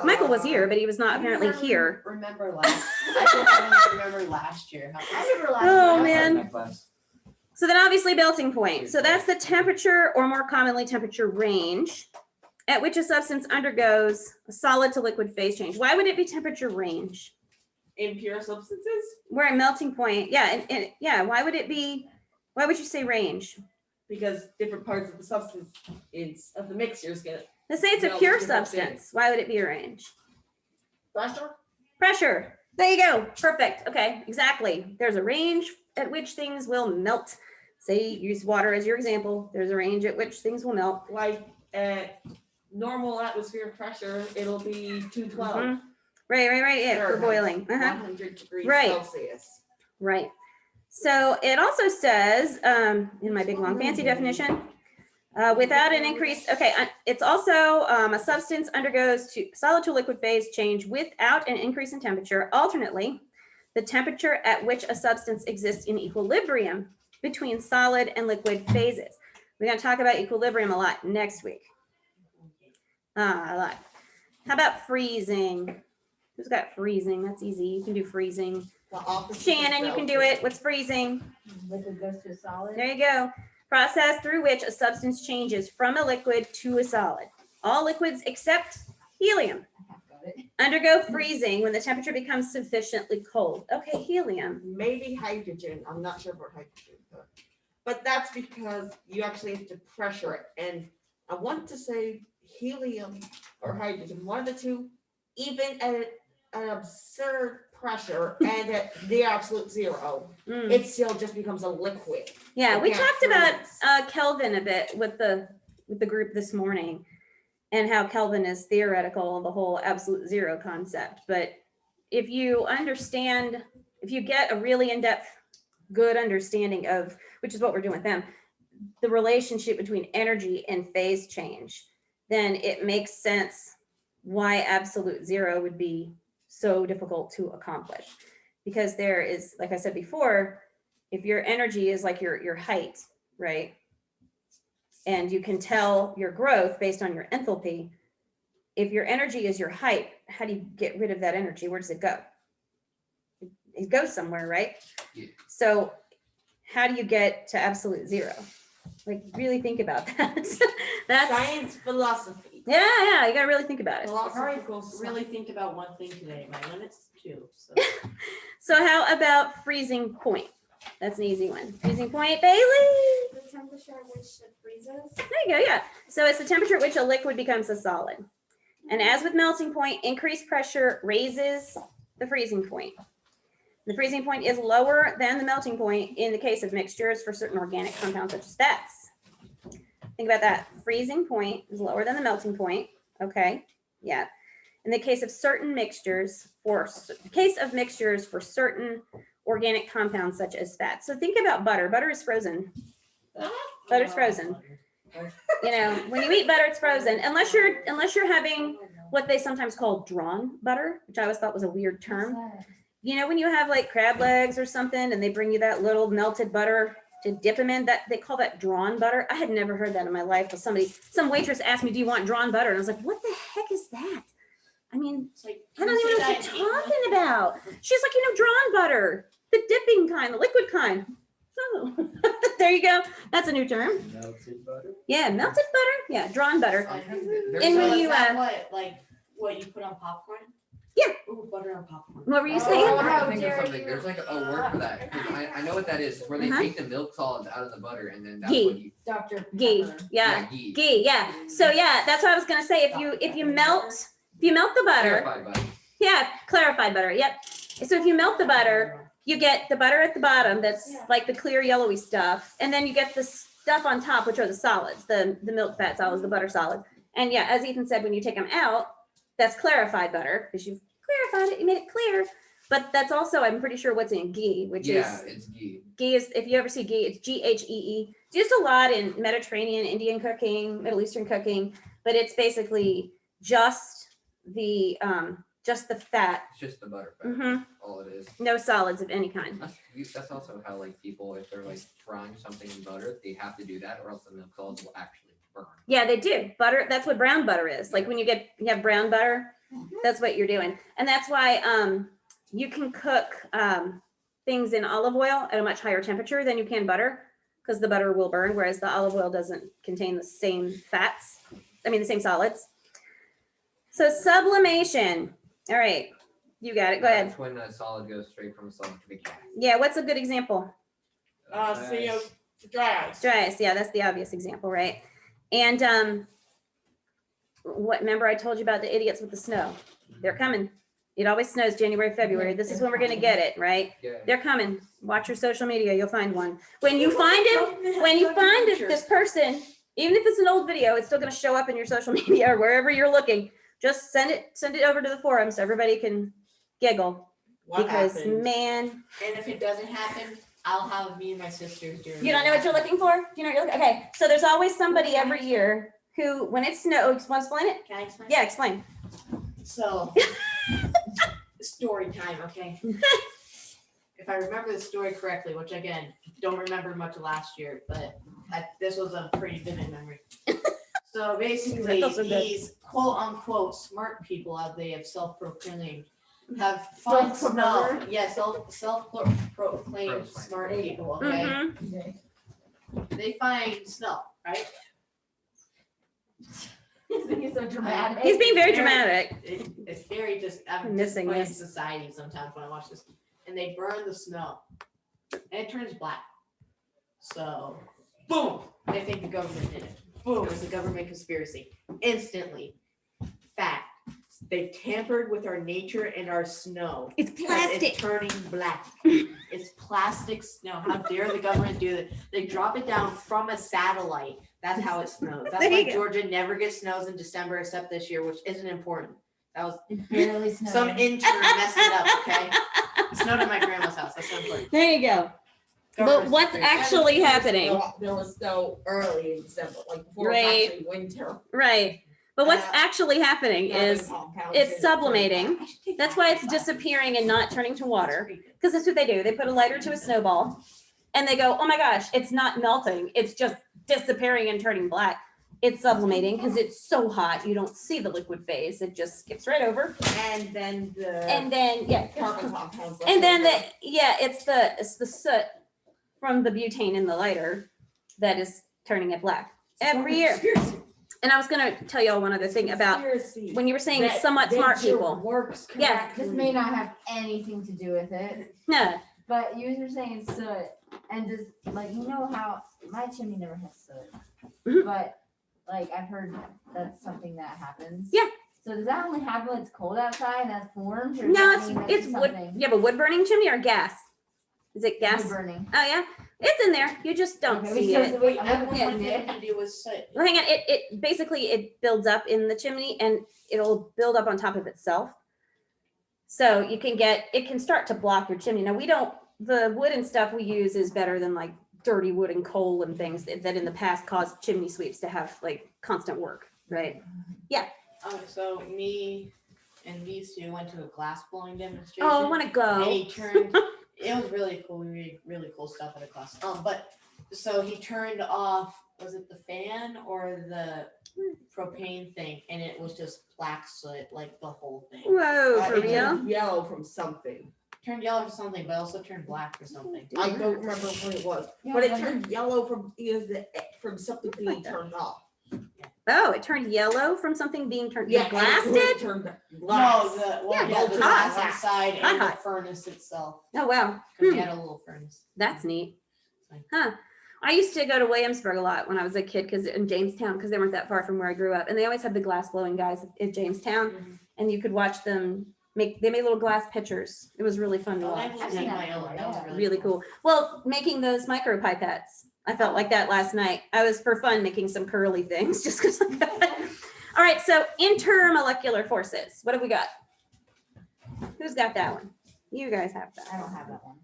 Michael was here, but he was not apparently here. Remember last? I can only remember last year. I remember last Oh, year. man. My class. So then obviously melting point. So that's the temperature, or more commonly temperature range, at which a substance undergoes a solid to liquid phase change. Why would it be temperature range? Impure substances? We're at melting point. Yeah, and yeah, why would you say range? Because different parts of the substance of the mixtures get Let's say it's a Melt pure different substance. Why would it be a range? pressure. Pressure. There you go. Perfect. Okay, exactly. There's a range at which things will melt. Say use water as your example. There's a range at which things will melt. Like at normal atmospheric pressure, it'll be 212. Mhm. Right. Yeah, for Fahrenheit, boiling. 100 degrees Right. Celsius. Right. So it also says in my big long fancy definition, without an increase, it's also a substance undergoes solid to liquid phase change without an increase in temperature. Alternately, the temperature at which a substance exists in equilibrium between solid and liquid phases. We're going to talk about equilibrium a lot next week. A lot. How about freezing? Who's got freezing? That's easy. You can do freezing. The opposite is Shannon, you can do relative. it. What's freezing? Liquid goes to a solid. There you go. Process through which a substance changes from a liquid to a solid. All liquids except helium Got it. undergo freezing when the temperature becomes sufficiently cold. Okay, helium. Maybe hydrogen, I'm not sure about hydrogen, but that's because you actually have to pressure it, and I want to say helium or hydrogen, one of the two, even at an absurd pressure and at the absolute zero, Mm. it still just becomes a liquid. Yeah, we Okay, talked about freeze. Kelvin a bit with the group this morning, and how Kelvin is theoretical, the whole absolute zero concept. But if you understand, if you get a really in-depth, good understanding of, which is what we're doing with them, the relationship between energy and phase change, then it makes sense why absolute zero would be so difficult to accomplish. Because there is, like I said before, if your energy is like your height, right? And you can tell your growth based on your enthalpy. If your energy is your height, how do you get rid of that energy? Where does it go? It goes somewhere, right? Yeah. So how do you get to absolute zero? Like, really think about that. That's Science, philosophy. yeah, you gotta really think about it. Philosophical Really think about one thing today. My limit's 2. So So how about freezing point? That's an easy one. Freezing point, Bailey. The temperature at which it freezes. There you go, yeah. So it's the temperature at which a liquid becomes a solid. And as with melting point, increased pressure raises the freezing point. The freezing point is lower than the melting point in the case of mixtures for certain organic compounds such as fats. Think about that. Freezing point is lower than the melting point. Okay, yeah. In the case of certain mixtures, for certain organic compounds such as fats. So think about butter. Butter is frozen. Butter's frozen. You know, when you eat butter, it's frozen. Unless you're having what they sometimes call drawn butter, which I always thought was a weird term. You know, when you have like crab legs or something and they bring you that little melted butter to dip them in, that they call that drawn butter. I had never heard that in my life. But some waitress asked me, "Do you want drawn butter?" And I was like, "What the heck is that?" I mean, it's like, I don't even know what you're talking about. She's like, drawn butter, the dipping kind, the liquid kind. Oh, there you go. That's a new term. Melted butter. Yeah, melted butter. Yeah, drawn butter. There's And So when a- is you, that what you put on popcorn? Yeah. Ooh, butter on popcorn. What were you Oh, saying? how I'm trying to think dare of something. you. There's like a word for that. 'Cause I know what that is. It's where they Uh-huh. take the milk solids out of the butter and then that's Ghee. what you. Dr. Ghee. Pepper. Yeah, Ghee. ghee. Yeah. So yeah, that's what I was gonna say. If you melt the butter, Clarified butter. yeah, clarified butter. Yep. So if you melt the butter, you get the butter at the bottom. That's like the clear yellowy stuff, and then you get the stuff on top, which are the solids, the milk fat solids, the butter solids. And yeah, as Ethan said, when you take them out, that's clarified butter because you've clarified it, you made it clear. But that's also, I'm pretty sure, what's in ghee, which Yeah, is it's ghee. ghee is, if you ever see ghee, it's Ghee. It's used a lot in Mediterranean, Indian cooking, Middle Eastern cooking, but it's basically just the fat. It's just the butter fat. Hmm. All it is. No solids of any kind. That's also how like people, if they're like frying something in butter, they have to do that or else the milk solids will actually burn. Yeah, they do. Butter, that's what brown butter is. Like when you have brown butter, that's what you're doing. And that's why you can cook things in olive oil at a much higher temperature than you can butter, because the butter will burn, whereas the olive oil doesn't contain the same fats. I mean, the same solids. So sublimation. All right, you got it. Go ahead. That's when a solid goes straight from a solid to a gas. Yeah, what's a good example? CO dry ice. Dry ice. Yeah, that's the obvious example, right? And remember I told you about the idiots with the snow? They're coming. It always snows January, February. This is when we're gonna get it, right? Yeah. They're coming. Watch your social media. You'll find one. When you find it, this person, even if it's an old video, it's still gonna show up in your social media or wherever you're looking. Just send it over to the forum so everybody can giggle. What Because happened? man, And if it doesn't happen, I'll have me and my sisters do it. you don't know what you're looking for? You know what you're looking. Okay, so there's always somebody every year who, when it snows, want to explain it? Can I explain? Yeah, explain. So, story time, okay? if I remember the story correctly, which again, don't remember much of last year, but this was a pretty vivid memory. So basically, feels so good. these quote unquote smart people, as they have self-proclaimed, have found snow. Yeah, self-proclaimed smart people. Okay, Mhm. they find snow, right? He's being so dramatic. He's being very dramatic. It's very just I'm Missing disappointed in this. society sometimes when I watch this. And they burn the snow, and it turns black. So, boom! They think the government did it. Boom! It's a government conspiracy. Instantly, fact. They tampered with our nature and our snow. It's Because plastic. It's turning black. It's plastic snow. How dare the government do that? They drop it down from a satellite. That's how it snows. That's There why you go. Georgia never gets snows in December except this year, which isn't important. That was It barely snowed. some intern messed it up, okay? It snowed at my grandma's house. That's so important. There you go. But Government what's conspiracy. actually happening? There was snow early in December, like before Right. it's actually winter. Right. But what's actually happening is it's sublimating. That's why it's disappearing and not turning to water. Because that's what they do. They put a lighter to a snowball and they go, oh my gosh, it's not melting. It's just disappearing and turning black. It's sublimating because it's so hot. You don't see the liquid phase. It just skips right over. And then the And then, yeah. carbon compounds. And then it's the soot from the butane in the lighter that is turning it black every year. And I was gonna tell y'all one other thing about when you were saying somewhat smart people. Works Yes. This may not have anything to do with it, No, but you were saying soot, and just like you know how my chimney never has soot, Mhm. but like I've heard that's something that happens. Yeah. So does that only happen when it's cold outside and that forms? Or does no, that mean that's it's just wood. something- You have a wood burning chimney or gas? Is it gas? wood burning? Oh yeah, it's in there. You just don't Okay, we see chose it. to wait. I I'm have gonna one find thing it. to do with soot. Well, hang on. It basically it builds up in the chimney and it'll build up on top of itself. So you can it can start to block your chimney. Now the wood and stuff we use is better than like dirty wood and coal and things that in the past caused chimney sweeps to have like constant work, right? So me and these two went to a glass blowing demonstration. Oh, I want to And go. he turned. It was really cool. We made really cool stuff at a class. But so he turned off. Was it the fan or the propane thing? And it was just black soot, like the whole thing. Whoa, for it real? turned yellow from something. Turned yellow for something, but also turned black for something. I don't remember what it was, Yeah, but it like- turned yellow from from something being turned off. Oh, it turned yellow from something being turned. Yeah, The glass and did? it turned glass. No, Yeah, the hot. glass inside and Hot. the furnace itself. Oh wow, Because we had a little furnace. that's neat. Huh. I used to go to Williamsburg a lot when I was a kid because in Jamestown, because they weren't that far from where I grew up. And they always had the glass blowing guys at Jamestown. Mhm. And you could watch them they made little glass pitchers. It was really fun to Oh, watch. I blew seen my that own. before, That was yeah. Really cool. Well, making those micro pipettes. I felt like that last night. I was for fun making some curly things just because I got it. All right, so intermolecular forces. What have we got? Who's got that one? You guys have that. I don't have that one.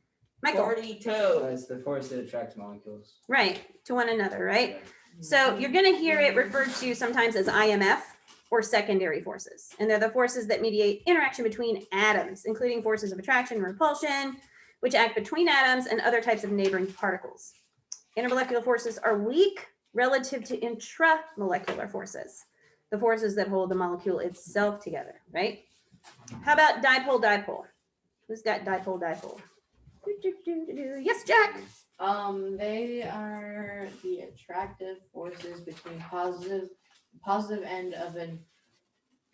Michael. 42. So it's the force that attracts molecules. Right, to one another, right? So you're going to hear it referred to sometimes as IMF or secondary forces. And they're the forces that mediate interaction between atoms, including forces of attraction and repulsion, which act between atoms and other types of neighboring particles. Intermolecular forces are weak relative to intramolecular forces, the forces that hold the molecule itself together, right? How about dipole-dipole? Who's got dipole-dipole? Yes, Jack. They are the attractive forces between positive end of a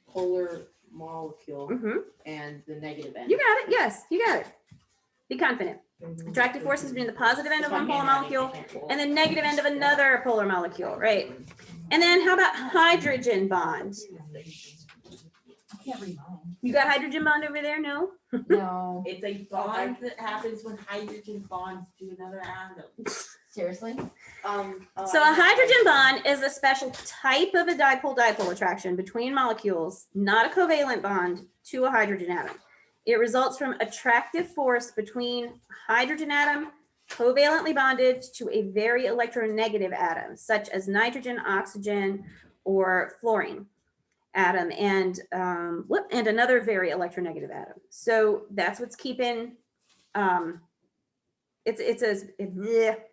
polar molecule Mm-hmm. and the negative end. You got it. Yes, you got it. Be confident. Attractive forces between the positive end of one polar molecule and the negative end of another polar molecule, right? And then how about hydrogen bond? I can't read mine. You got hydrogen bond over there? No? No, It's a bond that happens when hydrogen bonds to another atom. seriously. So a hydrogen bond is a special type of a dipole-dipole attraction between molecules, not a covalent bond to a hydrogen atom. It results from attractive force between hydrogen atom covalently bonded to a very electronegative atom, such as nitrogen, oxygen, or fluorine atom, and another very electronegative atom. So that's what's keeping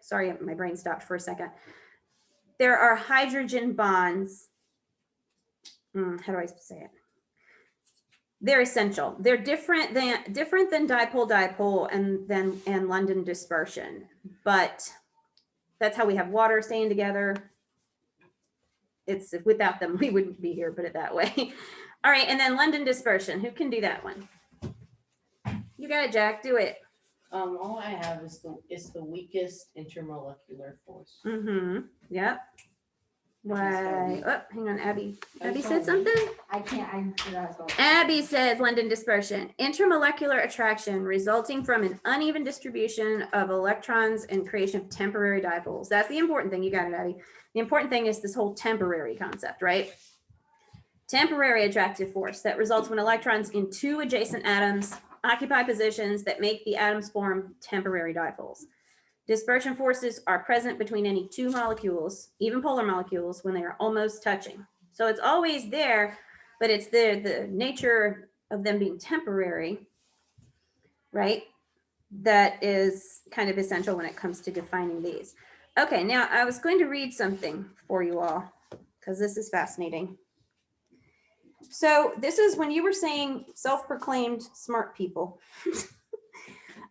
sorry, my brain stopped for a second. There are hydrogen bonds. How do I say it? They're essential. They're different than dipole and London dispersion, but that's how we have water staying together. It's without them we wouldn't be here, put it that way. All right, and then London dispersion. Who can do that one? You got it, Jack. Do it. All I have is the weakest intermolecular force. Yep. Why? Oh, hang on, Abby. Abby said told something. I can't, Abby says London dispersion, intermolecular attraction resulting from an uneven distribution of electrons and creation of temporary dipoles. That's the important thing. You got it, Abby. The important thing is this whole temporary concept, right? Temporary attractive force that results when electrons in two adjacent atoms occupy positions that make the atoms form temporary dipoles. Dispersion forces are present between any two molecules, even polar molecules, when they are almost touching. So it's always there, but it's the nature of them being temporary, right? That is kind of essential when it comes to defining these. Okay, now I was going to read something for you all because this is fascinating. So this is when you were saying self-proclaimed smart people.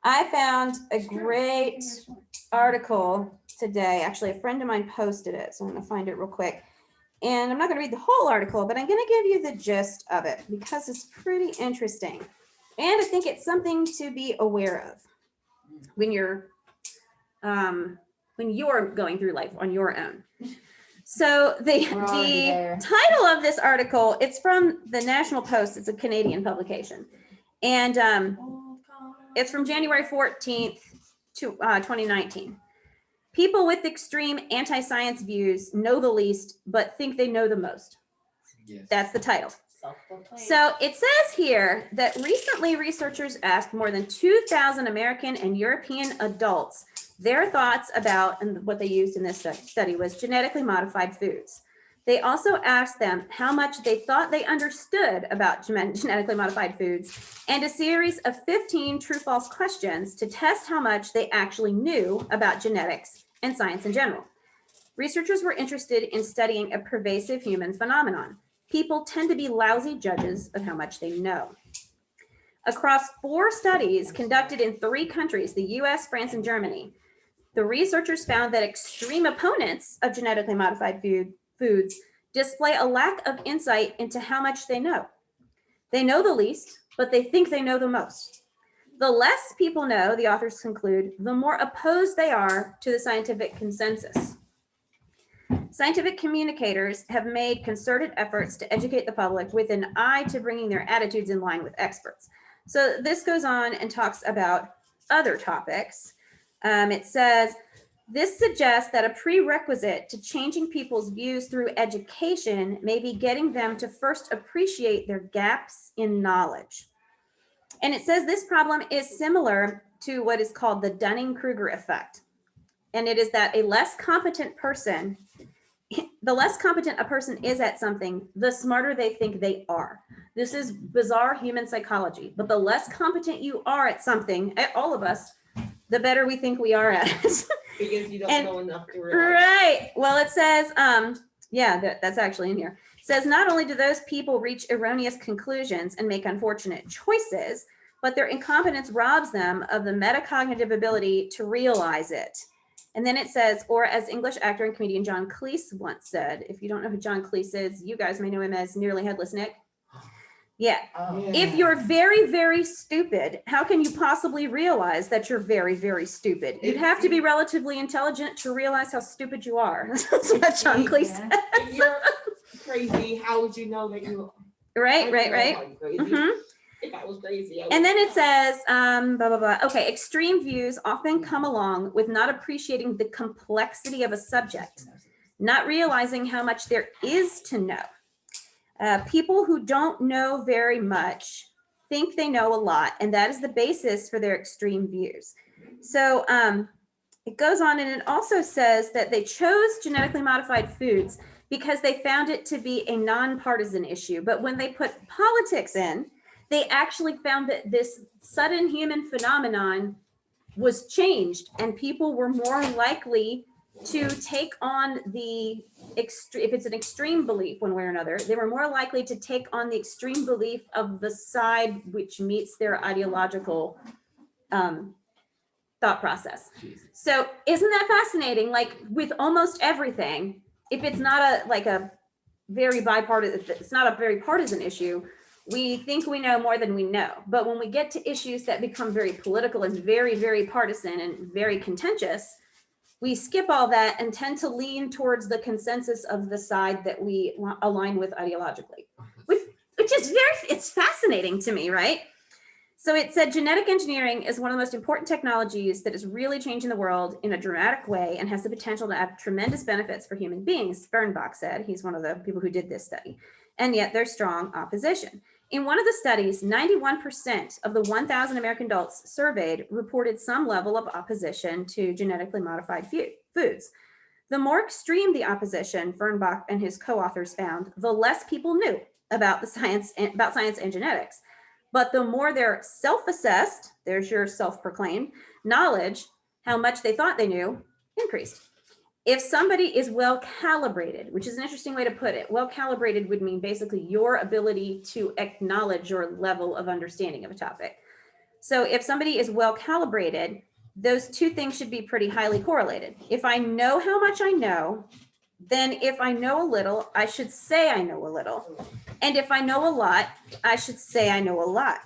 I found a great article today. Actually, a friend of mine posted it, so I'm going to find it real quick. And I'm not going to read the whole article, but I'm going to give you the gist of it because it's pretty interesting. And I think it's something to be aware of when you're going through life on your own. So the title of this article, it's from the National Post. It's a Canadian publication. And it's from January 14th, 2019. People with extreme anti-science views know the least, but think they know the most. Yes. That's the title. Self-proclaimed. So it says here that recently researchers asked more than 2,000 American and European adults their thoughts about, and what they used in this study was genetically modified foods. They also asked them how much they thought they understood about genetically modified foods and a series of 15 true-false questions to test how much they actually knew about genetics and science in general. Researchers were interested in studying a pervasive human phenomenon. People tend to be lousy judges of how much they know. Across 4 studies conducted in 3 countries, the US, France, and Germany, the researchers found that extreme opponents of genetically modified foods display a lack of insight into how much they know. They know the least, but they think they know the most. The less people know, the authors conclude, the more opposed they are to the scientific consensus. Scientific communicators have made concerted efforts to educate the public with an eye to bringing their attitudes in line with experts. So this goes on and talks about other topics. It says, this suggests that a prerequisite to changing people's views through education may be getting them to first appreciate their gaps in knowledge. And it says this problem is similar to what is called the Dunning-Kruger effect. And it is that the less competent a person is at something, the smarter they think they are. This is bizarre human psychology, but the less competent you are at something, at all of us, the better we think we are at it. Because you don't know enough to realize. Right. Well, it says, that's actually in here. It says not only do those people reach erroneous conclusions and make unfortunate choices, but their incompetence robs them of the metacognitive ability to realize it. And then it says, or as English actor and comedian John Cleese once said, if you don't know who John Cleese is, you guys may know him as Nearly Headless Nick. Yeah. If you're very, very stupid, how can you possibly realize that you're very, very stupid? You'd have to be relatively intelligent to realize how stupid you are. That's what John Cleese said. If you're crazy, how would you know that you Right. crazy? Mhm. If I was crazy, And then it says, blah, blah, blah. Okay, extreme views often come along with not appreciating the complexity of a subject, not realizing how much there is to know. People who don't know very much think they know a lot, and that is the basis for their extreme views. So it goes on, and it also says that they chose genetically modified foods because they found it to be a nonpartisan issue. But when they put politics in, they actually found that this sudden human phenomenon was changed, and people were more likely to take on the if it's an extreme belief one way or another, they were more likely to take on the extreme belief of the side which meets their ideological thought process. So isn't that fascinating? Like with almost everything, if it's not a very bipartisan, it's not a very partisan issue, we think we know more than we know. But when we get to issues that become very political and very, very partisan and very contentious, we skip all that and tend to lean towards the consensus of the side that we align with ideologically, which is it's fascinating to me, right? So it said genetic engineering is one of the most important technologies that is really changing the world in a dramatic way and has the potential to have tremendous benefits for human beings, Fernbach said. He's one of the people who did this study. And yet there's strong opposition. In one of the studies, 91% of the 1,000 American adults surveyed reported some level of opposition to genetically modified foods. The more extreme the opposition, Fernbach and his co-authors found, the less people knew about science and genetics. But the more their self-assessed, there's your self-proclaimed knowledge, how much they thought they knew, increased. If somebody is well calibrated, which is an interesting way to put it, well calibrated would mean basically your ability to acknowledge your level of understanding of a topic. So if somebody is well calibrated, those two things should be pretty highly correlated. If I know how much I know, then if I know a little, I should say I know a little. And if I know a lot, I should say I know a lot.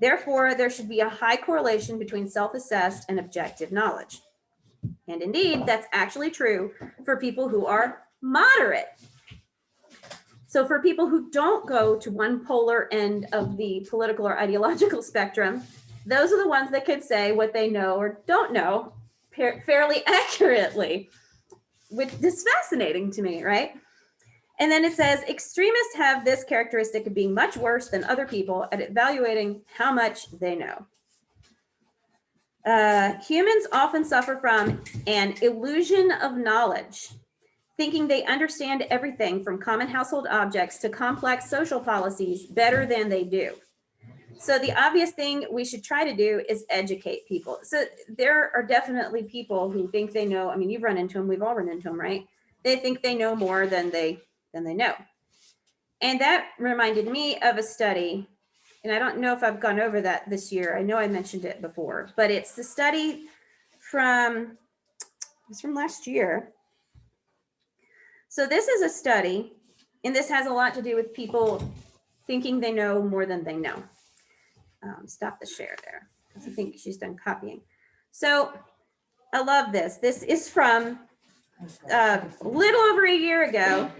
Therefore, there should be a high correlation between self-assessed and objective knowledge. And indeed, that's actually true for people who are moderate. So for people who don't go to one polar end of the political or ideological spectrum, those are the ones that could say what they know or don't know fairly accurately, which is fascinating to me, right? And then it says, extremists have this characteristic of being much worse than other people at evaluating how much they know. Humans often suffer from an illusion of knowledge, thinking they understand everything from common household objects to complex social policies better than they do. So the obvious thing we should try to do is educate people. So there are definitely people who think they know. I mean, you've run into them. We've all run into them, right? They think they know more than they know. And that reminded me of a study, and I don't know if I've gone over that this year. I know I mentioned it before, but it's the study from last year. So this is a study, and this has a lot to do with people thinking they know more than they know. Stop the share there, because I think she's done copying. So I love this. This is from a little over a year ago.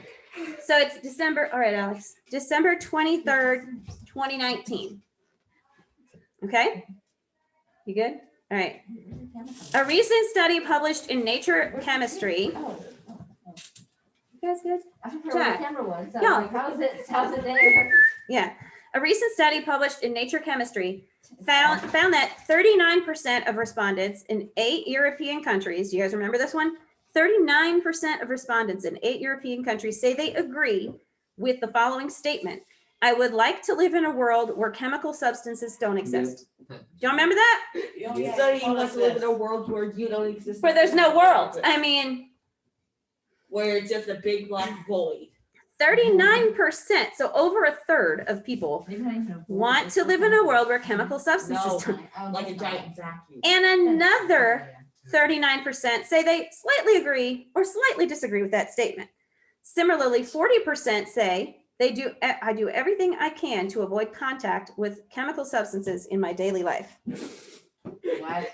So it's December, all right, Alex, December 23rd, 2019. Okay, you good? All right. A recent study published in Nature Chemistry. You guys good? I don't know where Jack. the camera was. So Yeah. I was like, how's it there? Yeah. A recent study published in Nature Chemistry found that 39% of respondents in 8 European countries, do you guys remember this one? 39% of respondents in 8 European countries say they agree with the following statement: I would like to live in a world where chemical substances don't exist. Do y'all remember that? So you want to live in a world where you don't exist. Where there's no world. I mean, where it's just a big black void. 39%, so over a third of people want to live in a world where chemical substances don't. Like a giant vacuum. And another 39% say they slightly agree or slightly disagree with that statement. Similarly, 40% say I do everything I can to avoid contact with chemical substances in my daily life. What?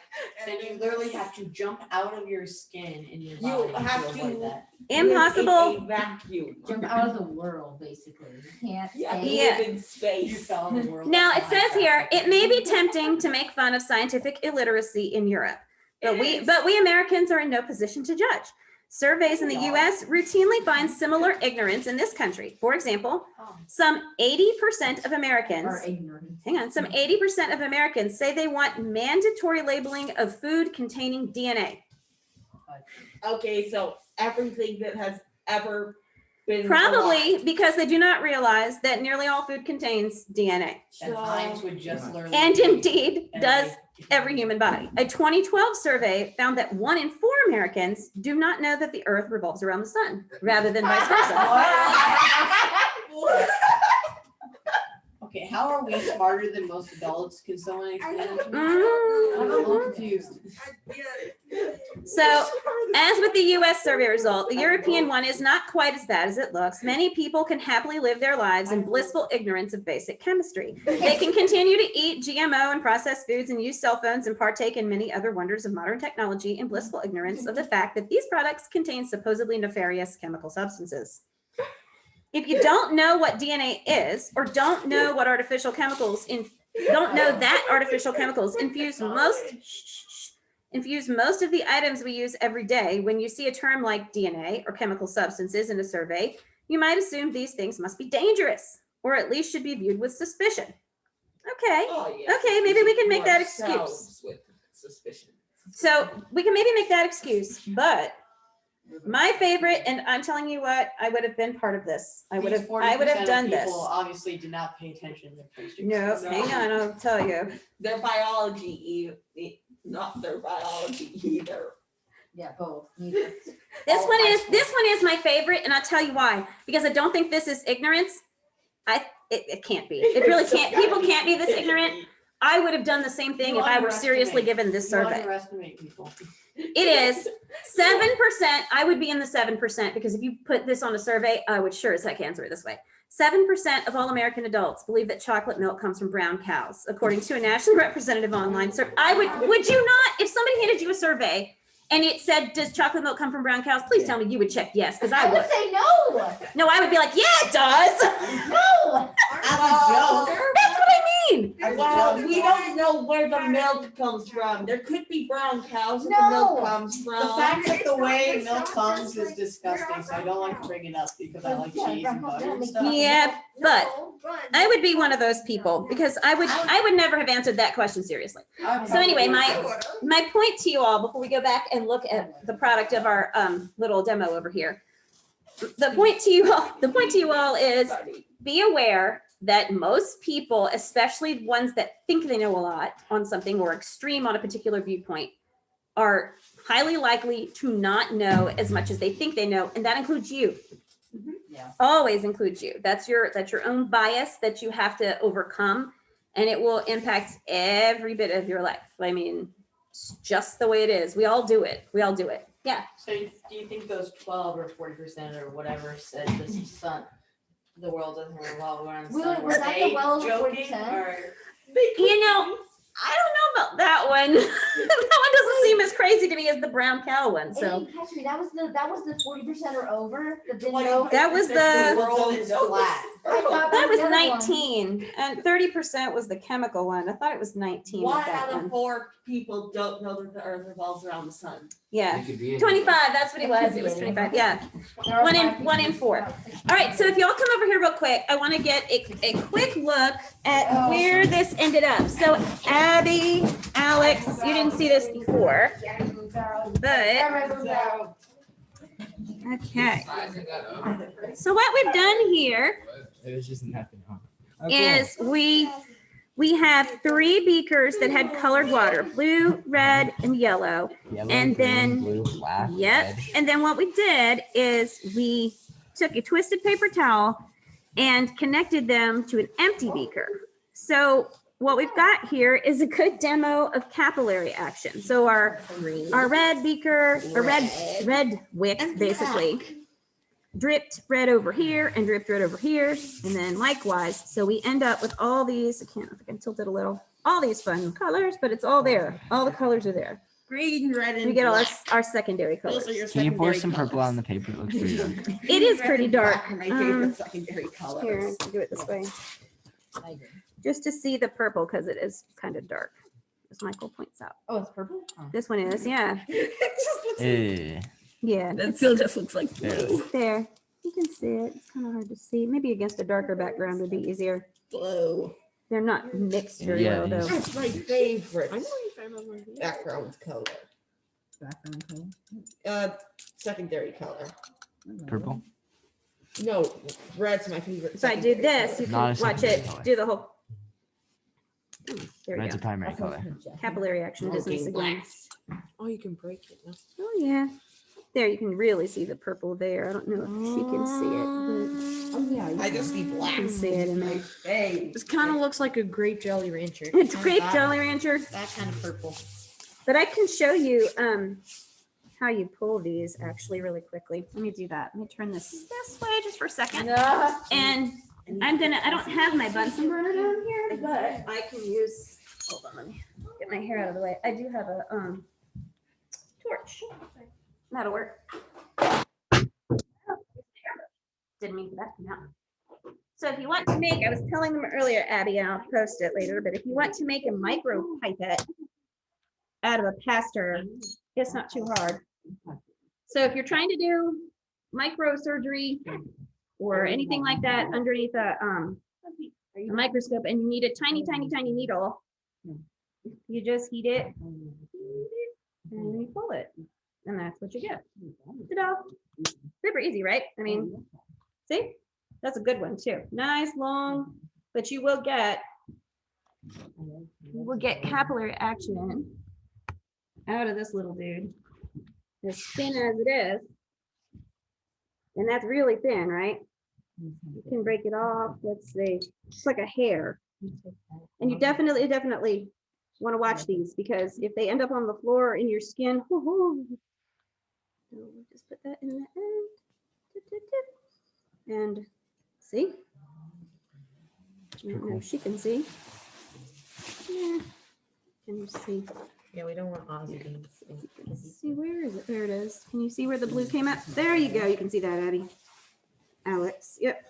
Then you literally have to jump out of your skin in your body. You have avoid to that. Impossible. Live in a vacuum. Jump out of the world, basically. You can't Yeah, stay. Yeah. live in You space. fell in the world. Now it behind says here, that. it may be tempting to make fun of scientific illiteracy in Europe, but It we Americans are in no position to judge. Surveys in the US routinely find similar ignorance in this country. For example, Oh. some 80% of Americans, Or ignorant. hang on, some 80% of Americans say they want mandatory labeling of food containing DNA. Okay, so everything that has ever been Probably because they do not realize that nearly all food contains DNA. And Heinz would just learn. And indeed and does they- every human body. A 2012 survey found that 1 in 4 Americans do not know that the earth revolves around the sun rather than vice versa. Okay, how are we smarter than most adults? Can someone explain it to me? Mm. I'm a little confused. So, as with the US survey result, the European one is not quite as bad as it looks. Many people can happily live their lives in blissful ignorance of basic chemistry. They can continue to eat GMO and processed foods and use cell phones and partake in many other wonders of modern technology in blissful ignorance of the fact that these products contain supposedly nefarious chemical substances. If you don't know what DNA is, or don't know what artificial chemicals don't know that artificial chemicals infuse most of the items we use every day, when you see a term like DNA or chemical substances in a survey, you might assume these things must be dangerous, or at least should be viewed with suspicion. Okay, okay, maybe we can make that excuse. With suspicion. So we can maybe make that excuse, but my favorite, and I'm telling you what, I would have been part of this. I would have done this. People obviously did not pay attention to their No, hang on, I'll tell you. Their biology, not their biology either. Yeah, both. Neither. This one is my favorite, and I'll tell you why. Because I don't think this is ignorance. It can't be. It really can't. People can't be this ignorant. I would have done the same thing You if I were seriously underestimate. given this You survey. underestimate people. It is 7%. I would be in the 7% because if you put this on a survey, I would sure as heck answer it this way. 7% of all American adults believe that chocolate milk comes from brown cows, according to a nationally representative online survey. Would you not, if somebody handed you a survey and it said, does chocolate milk come from brown cows? Please tell me you would check yes, because I would. say no. No, I would be like, yeah, it does. No. As a joke. That's what I mean. Well, we don't know where the milk comes from. There could be brown cows that the milk No. comes The from. fact that the way milk comes is disgusting, so I don't like to bring it up because I like Yeah, cheese and butter and stuff. Yeah, but I would be one of those people because I would never have answered that question seriously. So anyway, my point to you all before we go back and look at the product of our little demo over here. The point to you all is be aware that most people, especially ones that think they know a lot on something or extreme on a particular viewpoint, are highly likely to not know as much as they think they know, and that includes you. Yeah. Always includes you. That's your own bias that you have to overcome, and it will impact every bit of your life. I mean, it's just the way it is. We all do it. Yeah. So do you think those 12 or 40% or whatever said the world doesn't revolve around the sun? Was Were that they the well of joking 40%? or? You know, I don't know about that one. That one doesn't seem as crazy to me as the brown cow one. It So didn't catch me. That was the 40% or over. That didn't Like, know. that was The the world is flat. I thought that was the other one. 19, and 30% was the chemical one. I thought it was 19 with One that out of one. 4 people don't know that the earth revolves around the sun. Yeah, It could be 25. That's what it was. It was 25. Yeah. There are One in- 5 one in people. 4. All right. So if y'all come over here real quick, I want to get a quick look at where this ended up. So Abby, Alex, you didn't see this before, but okay. So what we've done here It was just nothing on. is we have 3 beakers that had colored water, blue, red, and yellow. Yellow, And green, then- blue, black, Yep. red. And then what we did is we took a twisted paper towel and connected them to an empty beaker. So what we've got here is a good demo of capillary action. So our red beaker, a red wick basically, dripped red over here and dripped red over here, and then likewise. So we end up with all these, I can tilt it a little, all these fun colors, but it's all there. All the colors are there. Green, red, and We get all black. our secondary colors. Those are your Can you pour secondary some purple colors. on the paper? It looks pretty dark. It is Red pretty and dark. black are my favorite secondary colors. Here, I can do it this way, I agree. just to see the purple because it is kind of dark, as Michael points out. Oh, it's purple? Oh. This one is, yeah, It just looks Eh, yeah. That still just looks like There. blue. There, you can see it. It's kind of hard to see. Maybe against a darker background would be easier. Blue. They're not mixed very Yeah, well though. That's my favorite background color. Background color. Secondary color. purple. No, red's my favorite. So I do this, you Not can a watch secondary it, color. do the whole. There we Red's a go. primary color. Capillary action business Looking again. glass. Oh, you can break it. No? Oh, yeah. There, you can really see the purple there. I don't know if she can see it, Oh, yeah. I just see but you black. can see it in there. This kind of looks like a grape jelly rancher. It's Kinda grape that- Jolly Rancher, That kind of purple. but I can show you how you pull these actually really quickly. Let me do that. Let me turn this way just for a second. And I don't have my Bunsen burner down here, but I can use, hold on, let me get my hair out of the way. I do have a torch. That'll work. Didn't mean for that to come out. So if you want to make, I was telling them earlier, Abby, and I'll post it later, but if you want to make a micro pipette out of a pastor, it's not too hard. So if you're trying to do microsurgery or anything like that underneath a microscope and you need a tiny, tiny, tiny needle, you just heat it and you pull it. And that's what you get. Ta-da. Super easy, right? I mean, see? That's a good one too. Nice, long, but you will get capillary action out of this little dude. As thin as it is. And that's really thin, right? You can break it off. Let's see. It's like a hair. And you definitely want to watch these because if they end up on the floor in your skin, we'll just put that in the end. And see? I don't know if she can see. Yeah. Can you see? Yeah, we don't want Aussie beans. Let's see, where is it? There it is. Can you see where the blue came out? There you go. You can see that, Abby. Alex. Yep.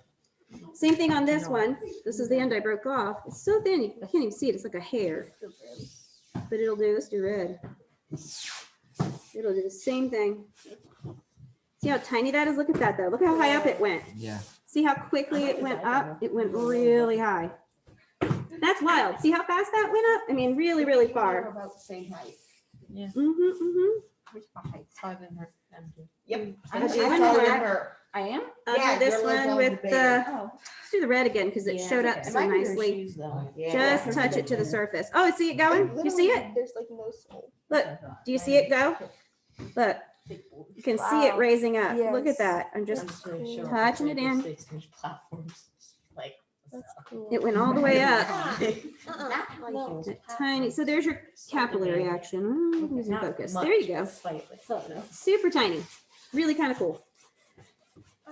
Same thing on this one. This is the end I broke off. It's so thin, you can't even see it. It's like a hair. But it'll do, let's do red. It'll do the same thing. See how tiny that is? Look at that though. Look how high up it went. Yeah. See how quickly it went up? It went really high. That's wild. See how fast that went up? I mean, really, really far. About the same height. Which height? 5 and her. Yep. I'm And she's doing taller one. than her. I am? I'll Yeah, do this your legs one on with the the, Oh. let's do the red again because it Yeah, showed up okay. so nicely. Yeah. Just touch it to the surface. Oh, see it going? You see it? There's like no soul. Look, do you see it go? Look, you can see it raising up. Look at Yes. that. I'm just, touching it in. 6-inch platforms. Like, it went all the way up. No. Tiny, so there's your capillary action. Losing focus. much, There you go. slightly. Super tiny. Really kind of cool.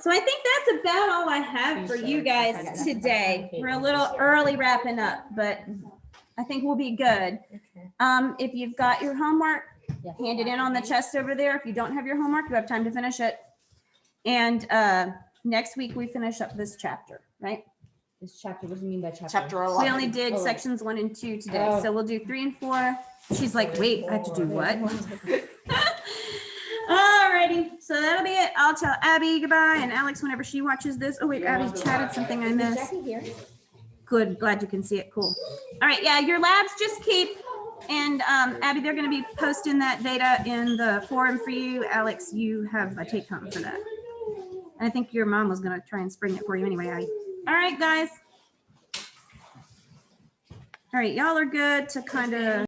So I think that's about all I have for you guys today. We're a little early wrapping up, but I think we'll be good. If you've got your homework, hand it in on the chest over there. If you don't have your homework, you have time to finish it. And next week we finish up this chapter, right? This chapter, what do you mean by chapter? Chapter We 11. only did Oh. sections 1 and 2 today, Oh. so we'll do 3 and 4. She's like, wait, I have to do what? Alrighty, so that'll be it. I'll tell Abby goodbye and Alex whenever she watches this. Oh wait, Abby chatted something I Is missed. Jackie here? Good, glad you can see it. Cool. All right, yeah, your labs just keep, and Abby, they're going to be posting that data in the forum for you. Alex, you have a take home for that. And I think your mom was going to try and spring it for you anyway, Abby. All right, guys. All right, y'all are good to kind of